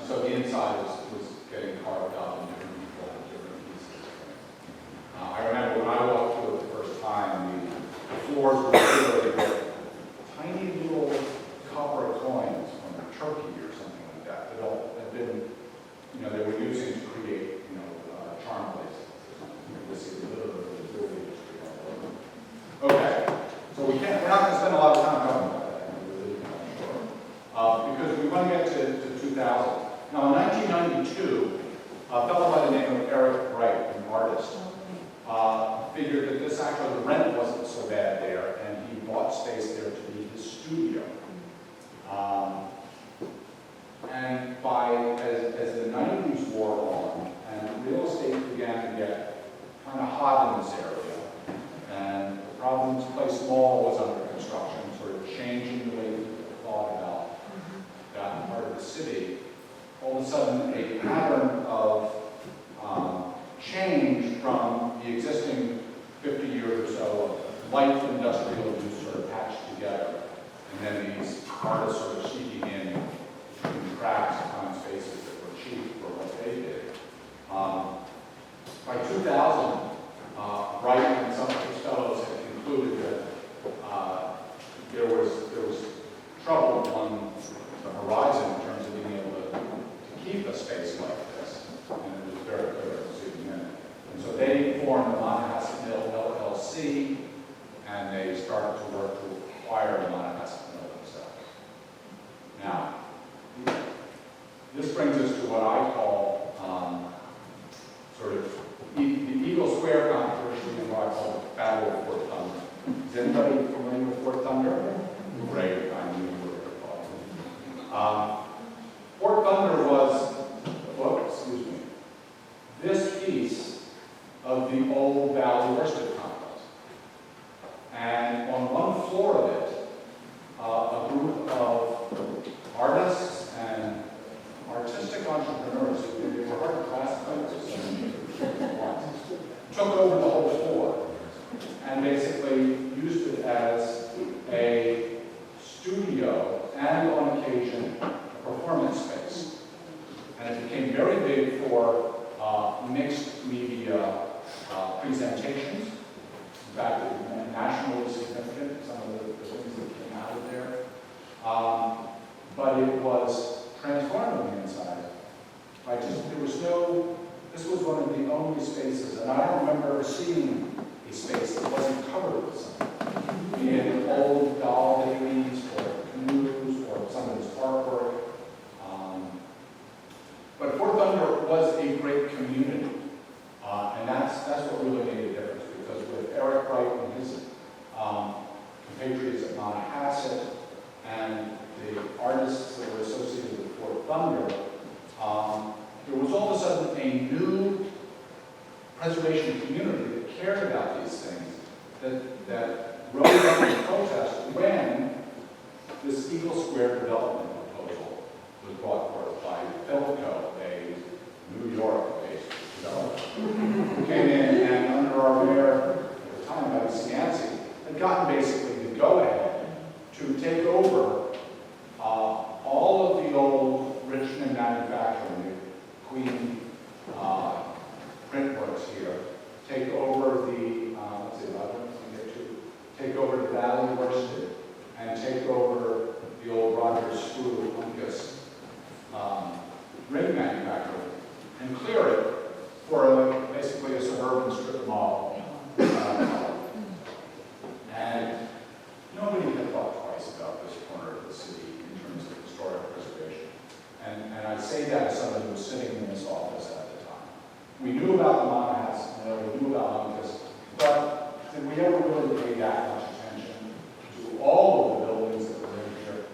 So the inside was getting carved out in different people and different pieces. I remember when I walked through it the first time, the floors were literally tiny little copper coins from Turkey or something like that had been, they were using to create, charm places. This is literally the jewelry industry all over. Okay, so we're not going to spend a lot of time talking about that, because we want to get to 2000. Now, in 1992, a fellow by the name of Eric Bright, an artist, figured that this actually, the rent wasn't so bad there, and he bought space there to be his studio. And as the 90s wore on, and real estate began to get kind of hot in this area, and the Providence Place Mall was under construction, sort of changing the way people thought about that part of the city. All of a sudden, a pattern of change from the existing 50 years or so of light industrial use sort of patched together, and then these artists sort of seeking in between cracks and find spaces that were cheap for what they did. By 2000, Wright and some of his fellows had concluded that there was trouble on the horizon in terms of being able to keep a space like this, and it was very clear to see the minute. And so they formed the Monohasset Mill LLC, and they started to work to acquire the Monohasset Mill themselves. Now, this brings us to what I call sort of the Eagle Square controversy and what I call the Battle of Fort Thunder. Is anybody familiar with Fort Thunder? Great, I knew you were going to call. Fort Thunder was, this piece of the old Valley Worsted complex. And on one floor of it, a group of artists and artistic entrepreneurs, they were hard to classify took over the whole floor and basically used it as a studio and, on occasion, a performance space. And it became very big for mixed media presentations. In fact, it was nationally significant, some of the things that came out of there. But it was transformed on the inside. This was one of the only spaces, and I don't remember ever seeing a space that wasn't covered with something. Be it old doll babies, or canoes, or some of this artwork. But Fort Thunder was a great community, and that's what really made a difference, because with Eric Wright and his compatriots at Monohasset and the artists that were associated with Fort Thunder, there was all of a sudden a new preservation community that cared about these things, that rose up in protest when this Eagle Square development proposal was brought forth by Philco, a New York-based developer, who came in and under our mayor at the time, Bobby Cianci, had gotten basically the go-ahead to take over all of the old Richmond manufacturing, the Queen printworks here, take over the, take over the Valley Worsted, and take over the old Rogers Screw Uncas ring manufacturer, and clear it for basically a suburban did we ever really pay that much attention to all of the buildings that were in here?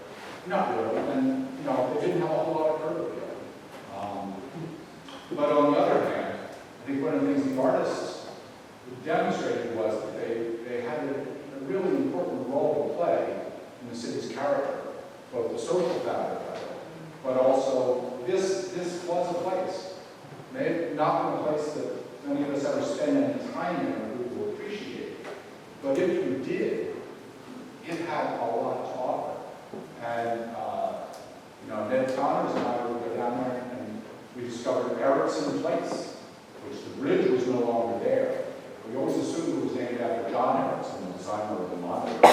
Not really, and, you know, they didn't have a whole lot of curb appeal. But on the other hand, I think one of the things the artists demonstrated was that they had a really important role to play in the city's character, both the social fabric of it, but also this was a place. May have not been a place that many of us ever spend any time in or we will appreciate. But if you did, it had a lot to offer. And, you know, Ned Connors and I would go down there and we discovered Erickson Place, which the bridge was no longer there. We always assumed it was named after John Erickson, the designer of the monument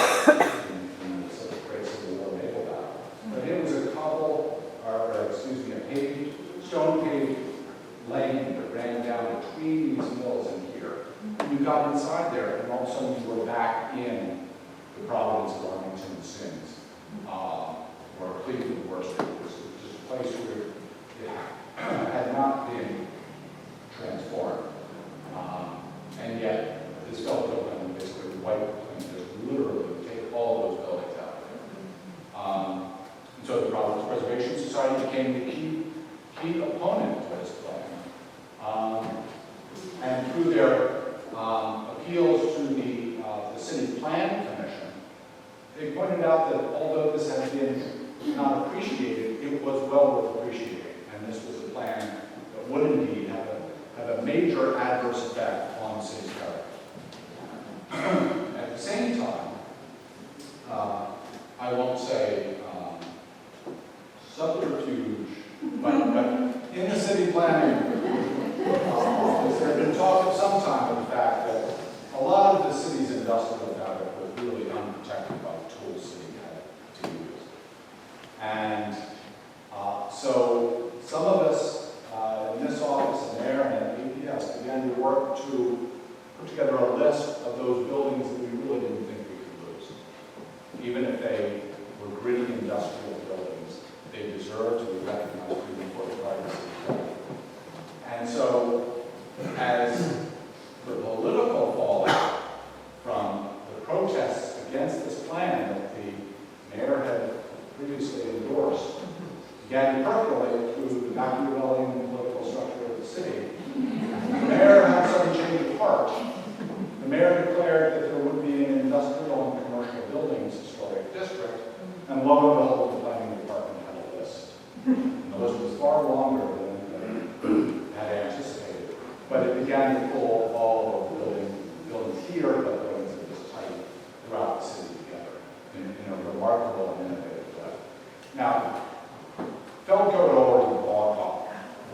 in the great Civil War naval battle. But it was a a paved, stone paved lane that ran down between these mills and here. And you got inside there, and all of a sudden you were back in the Providence, Arlington, Sims, or Cleveland, Worcester. It was just a place where it had not been transformed. And yet, this felt open, basically white, and just literally take all those buildings out there. And so the Providence Preservation Society became the key opponent to this plan. And through their appeals to the City Plan Commission, they pointed out that although this had been not appreciated, it was well worth appreciating. And this was a plan that would indeed have a major adverse effect on the city's character. At the same time, I won't say subterfuge, but in the city planning office, there had been talk of some time of the fact that a lot of the city's industrial fabric was really unprotected by the tools the city had to use. And so some of us in this office and there and at APS began to work to put together a list of those buildings that we really didn't think we could lose. Even if they were gritty industrial buildings, they deserve to be recognized as being important part of the city. And so, as the political fallout from the protests against this plan that the mayor had previously endorsed began to percolate through the Machiavellian political structure of the city, the mayor had some change of heart. The mayor declared that there would be an industrial and commercial buildings historic district, and lo and behold, the planning department had a list. And the list was far longer than had anticipated, but it began to pull all of the buildings here, but buildings that was tight throughout the city together in a remarkable and innovative way. Now, Felco had already bought up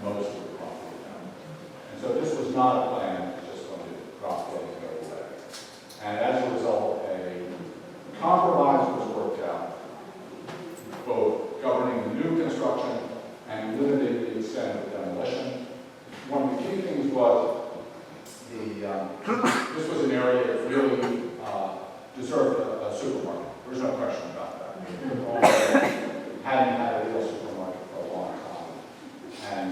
most of the property down. And so this was not a plan that was just going to drop dead and go away. And as a result, a compromise was worked out, both governing the new construction and limiting the extent of demolition. One of the key things was this was an area that really deserved a supermarket. There's no question about that. Hadn't had a real supermarket for a long time. And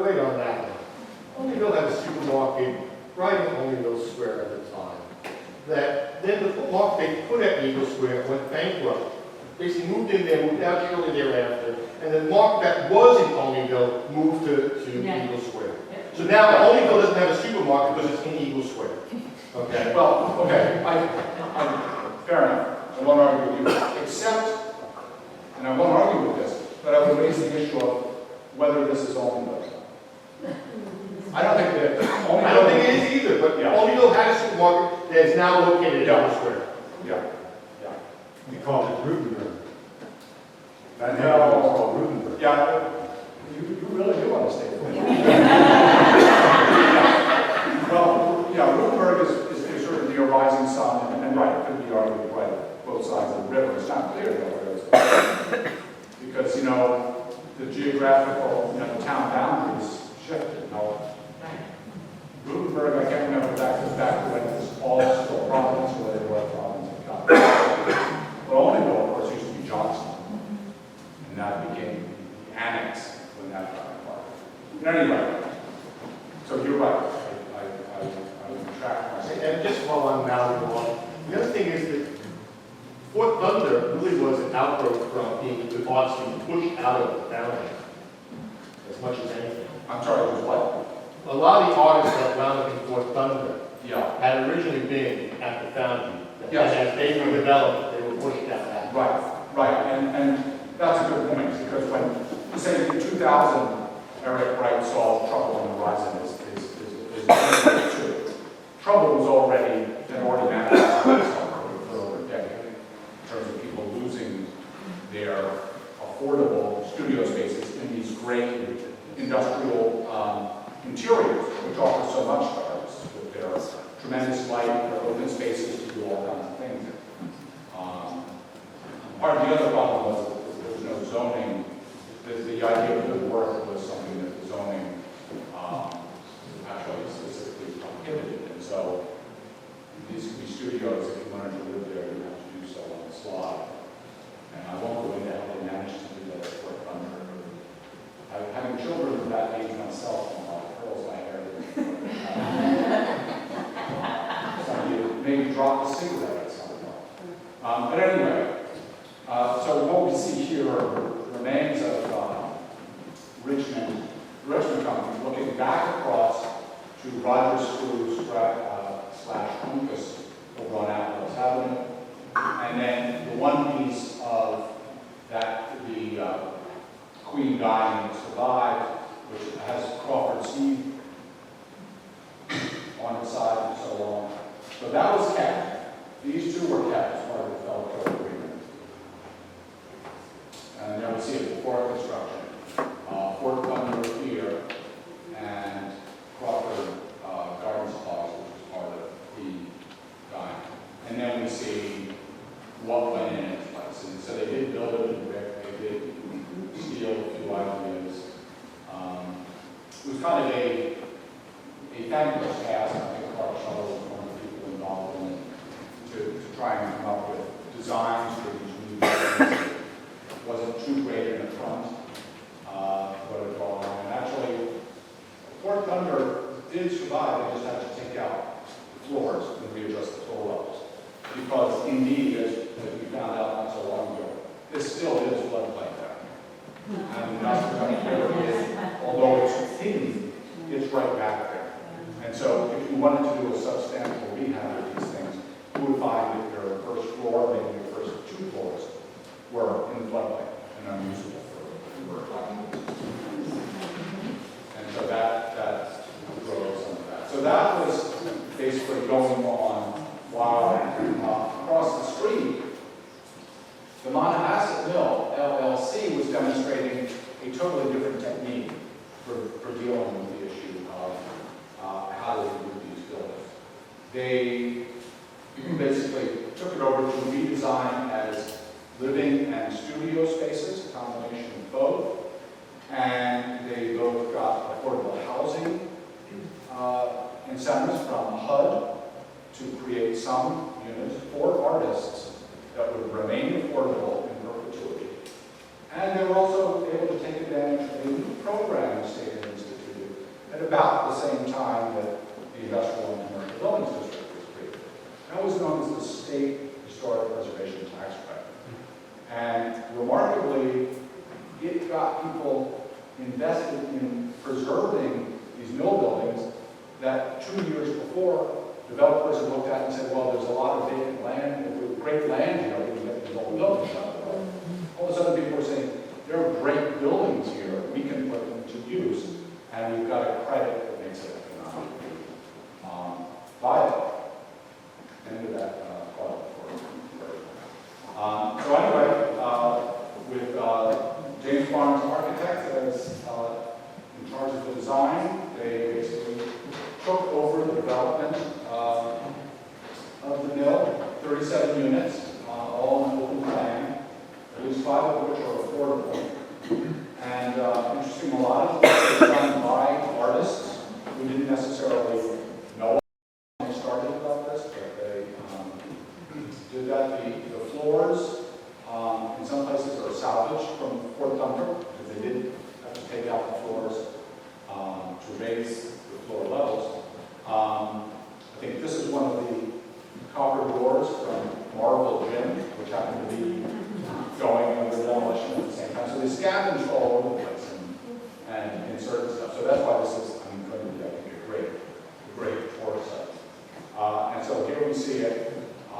wait on that one. Olneyville had a supermarket right in Olneyville Square at the time. That then the footmarket they put at Eagle Square went bankrupt. Basically moved in there, moved out shortly thereafter, and the market that was in Olneyville moved to Eagle Square. So now Olneyville doesn't have a supermarket because it's in Eagle Square. Okay. well, okay, fair enough. I won't argue with you, except, and I won't argue with this, but I would raise the issue of whether this is Olneyville. I don't think it is. I don't think it is either, but Yeah. Olneyville had a supermarket that is now located in Eagle Square. Yeah. We call it Rubenberg. That That neighborhood is called Rubenberg. Yeah, you really do understand. Well, yeah, Rubenberg is sort of the horizon sun, and right, it could be argued right both sides of the river. It's not clear though where it's because, you know, the geographical, the town boundaries shifted. You know, Rubenberg, I can't remember back to when it was all still Providence, or they were Providence and Cotton. But Olneyville, of course, used to be Johnson, and that became the annex when that got apart. But anyway, so you're right. I retract my statement. and just while I'm now on, the other thing is that Fort Thunder really was an outgrowth from being the arts being pushed out of the foundry, as much as anything. I'm sorry, it was what? A lot of the artists that wound up in Fort Thunder Yeah. had originally been at the foundry. Yes. And as they were developed, they were pushed out. Right, and that's a good point, because when, say, in 2000, Eric Wright saw Trouble on the Horizon is too. Trouble was already, had already manifested itself for over a decade, in terms of people losing their affordable studio spaces in these great industrial interiors, which offer so much to artists, with their tremendous light, their open spaces to do all kinds of things. Part of the other problem was that there was no zoning. The idea of good work was something that the zoning actually specifically prohibited. And so these could be studios, if you wanted to live there, you have to do so on the slide. And I won't go into how they managed to do that at Fort Thunder. Having children of that age myself, curls my hair. So you maybe drop a cigarette at some point. But anyway, so what we see here are remains of Richmond Company looking back across to Rogers School / Uncas over on Atlas Avenue. And then the one piece of that, the Queen Dining survived, which has Crawford Steve on its side and so on. So that was kept. These two were kept as part of the Fellowship Agreement. And then we see it before construction. Fort Thunder here and Crawford Garden Supplies, which is part of the dining. And then we see what went in its place. And so they did build it in brick, they did steal a few ideas. It was kind of a thankless task. I think Clark Shuttle was one of the people involved in it to try and come up with designs for these new buildings. It wasn't too great in the front, but it all around. And actually, Fort Thunder did survive. They just had to take out the floors and readjust the floor levels. Because indeed, as we found out not so long ago, this still is floodplain there. And that's although it's hidden, it's right back there. And so if you wanted to do a substantial rehab of these things, you would find that your first floor, maybe your first two floors, were in the floodplain and unusable for occupancy. And so that drove some of that. So that was basically going on while across the street, the Monohasset Mill, LLC, was demonstrating a totally different technique for dealing with the issue of how to do these buildings. They basically took it over to redesign as living and studio spaces, a combination of both. And they both got affordable housing incentives from HUD to create some units for artists that would remain affordable in perpetuity. And they were also able to take advantage of a new program the state had instituted at about the same time that the Industrial and Commercial Buildings District was created. That was known as the State Historic Preservation Tax Credit. And remarkably, it got people invested in preserving these mill buildings that 2 years before developers had looked at and said, well, there's a lot of vacant land, great land here, we can get these old buildings out of there. All of a sudden people were saying, there are great buildings here, we can put them to use, and we've got a credit that makes it economically viable. End of that part. So anyway, with James Barnes Architects as in charge of the design, they basically took over the development of the mill, 37 units, all on open plan, at least 5 of which are affordable. And interesting, a lot of it was done by artists who didn't necessarily know when they started about this, but they did that. The floors, in some places, are salvaged from Fort Thunder, because they did have to take out the floors to raise the floor levels. I think this is one of copper doors from Marvel Gym, which happened to be going under demolition at the same time. So they scavenged all over the place and inserted stuff. So that's why this is, going to be, I think, a great tour site. And so here we see it.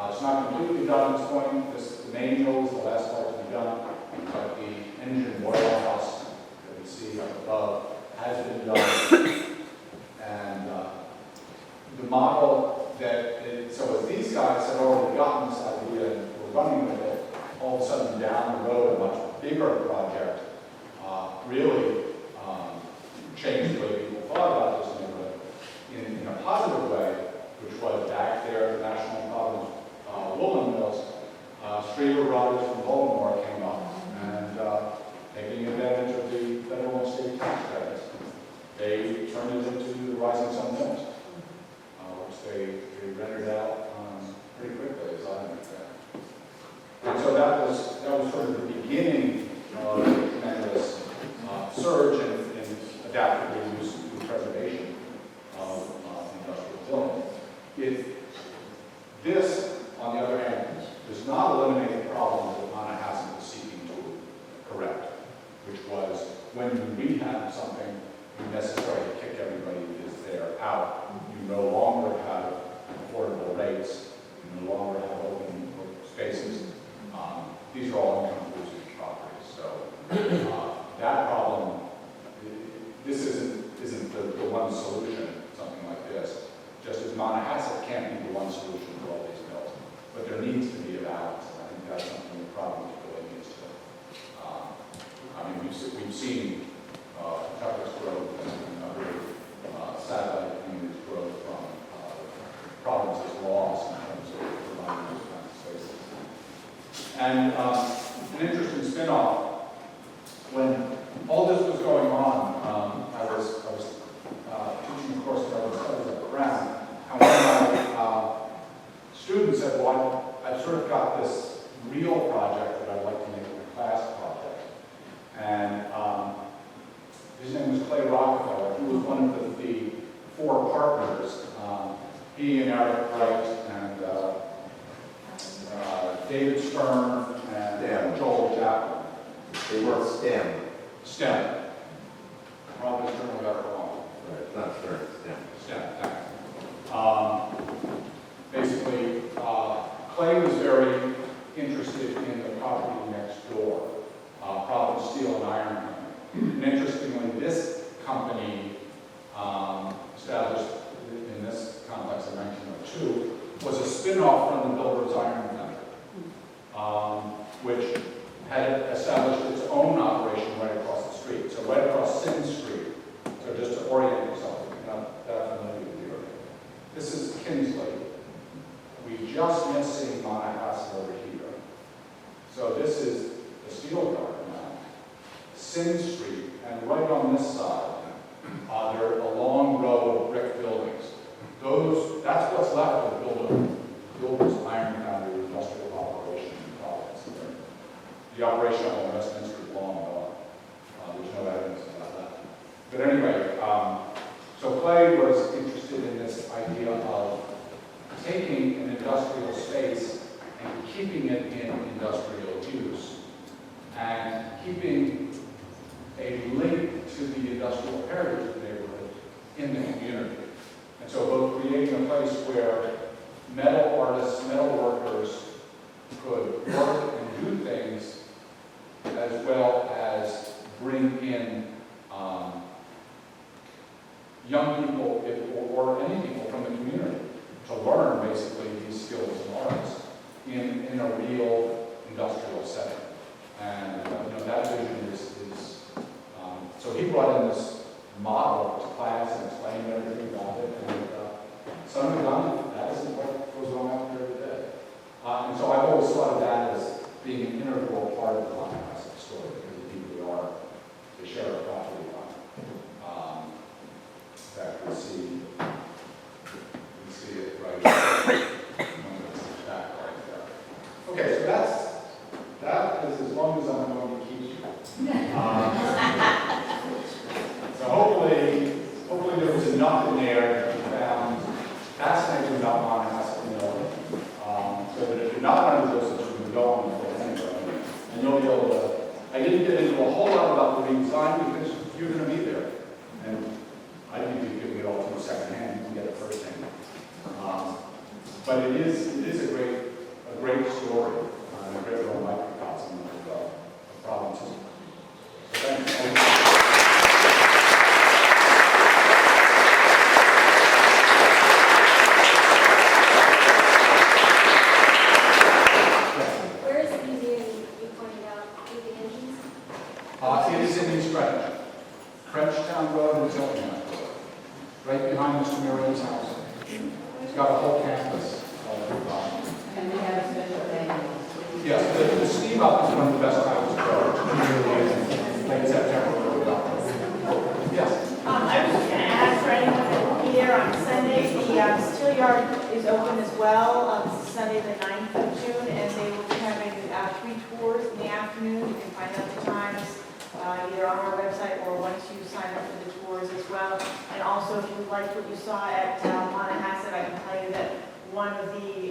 It's not completely done at this point. The main mill is the last part to be done, but the engine boiler house that we see up above has been done. And the model so as these guys had already gotten this idea and were running with it, all of a sudden down the road, a much bigger project really changed the way people thought about this neighborhood in a positive way, which was back there at the National Providence Woolen Mills. Streeter Brothers from Baltimore came up and taking advantage of the federal and state tax credits, they turned it into the Rising Sun Mills, which they rendered out pretty quickly, as I understand. And so that was sort of the beginning of a tremendous surge in adaptive reuse and preservation of industrial buildings. This, on the other hand, does not eliminate the problems that Monohasset was seeking to correct, which was when you rehab something, you necessarily kick everybody that's there out. You no longer have affordable rates. You no longer have open spaces. These are all income-producing properties. So that problem, this isn't the one solution, something like this. Just as Monohasset can't be the one solution for all these mills. But there needs to be a balance. And I think that's something the province really needs to. We've seen Tucker's growth and other satellite communities grow from provinces' laws in terms of providing those kinds of spaces. And an interesting spin-off, when all this was going on, I was teaching a course in urban studies at Brown, and one of my students said, well, I've sort of got this real project that I'd like to make a class project. And his name was Clay Rockefeller. He was one of the four partners. He and Eric Wright and David Stern and Joel Chapman. They were STEM. STEM. Probably Stern got it wrong. Right, not sure, STEM. STEM, thanks. Basically, Clay was very interested in the property next door, Providence Steel and Iron Company. And interestingly, this company, established in this complex in 1902, was a spin-off from the Builders Iron Company, which had established its own operation right across the street. So right across Sin Street. So just to orient yourself, if you're not that familiar with the area. This is Kinsley. We just missed seeing Monohasset over here. So this is the steel yard now. Sin Street, and right on this side, there are a long row of brick buildings. That's what's left of Builders Iron Foundry industrial operation in Providence. The operation on Westminster is long gone. There's no evidence about that. But anyway, so Clay was interested in this idea of taking an industrial space and keeping it in industrial use and keeping a link to the industrial heritage of the neighborhood in the community. And so both creating a place where metal artists, metal workers could work and do things as well as bring in young people or any people from the community to learn basically these skills and arts in a real industrial setting. And that vision is so he brought in this model to class and explained everything about it. And some of that isn't what goes on out there today. And so I've always thought of that as being an integral part of the Monohasset story because the people we are, they share a property line. In fact, we see it right back right there. Okay, so that is as long as I'm going to keep you. So hopefully there was enough in there that you found fascinating about Monohasset. a whole lot about the redesign because you're going to be there. And I think you're giving it all to you secondhand, you can get it firsthand. But it is a great story, and a great little microcosm of provinces. So thanks. Where is the museum you pointed out with the engines? It is in East Greenwich. Frenchtown Road and Tillingham Road. Right behind Mr. Marion's house. He's got a whole campus. And we have a special day. Yes, the steam up is one of the best times to go. Late September, early October. Yes. I was just going to ask for anyone that will be there on Sunday, the steel yard is open as well. This is Sunday the 9th of June, and they will be having 3 tours in the afternoon. You can find out the times either on our website or once you sign up for the tours as well. And also, if you liked what you saw at Monohasset, I can tell you that one of the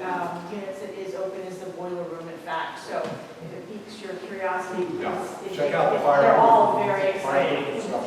units that is open is the boiler room, in fact. So if it piques your curiosity, Yeah. it's- Check out the fire. they're all very Fire exciting. stuff.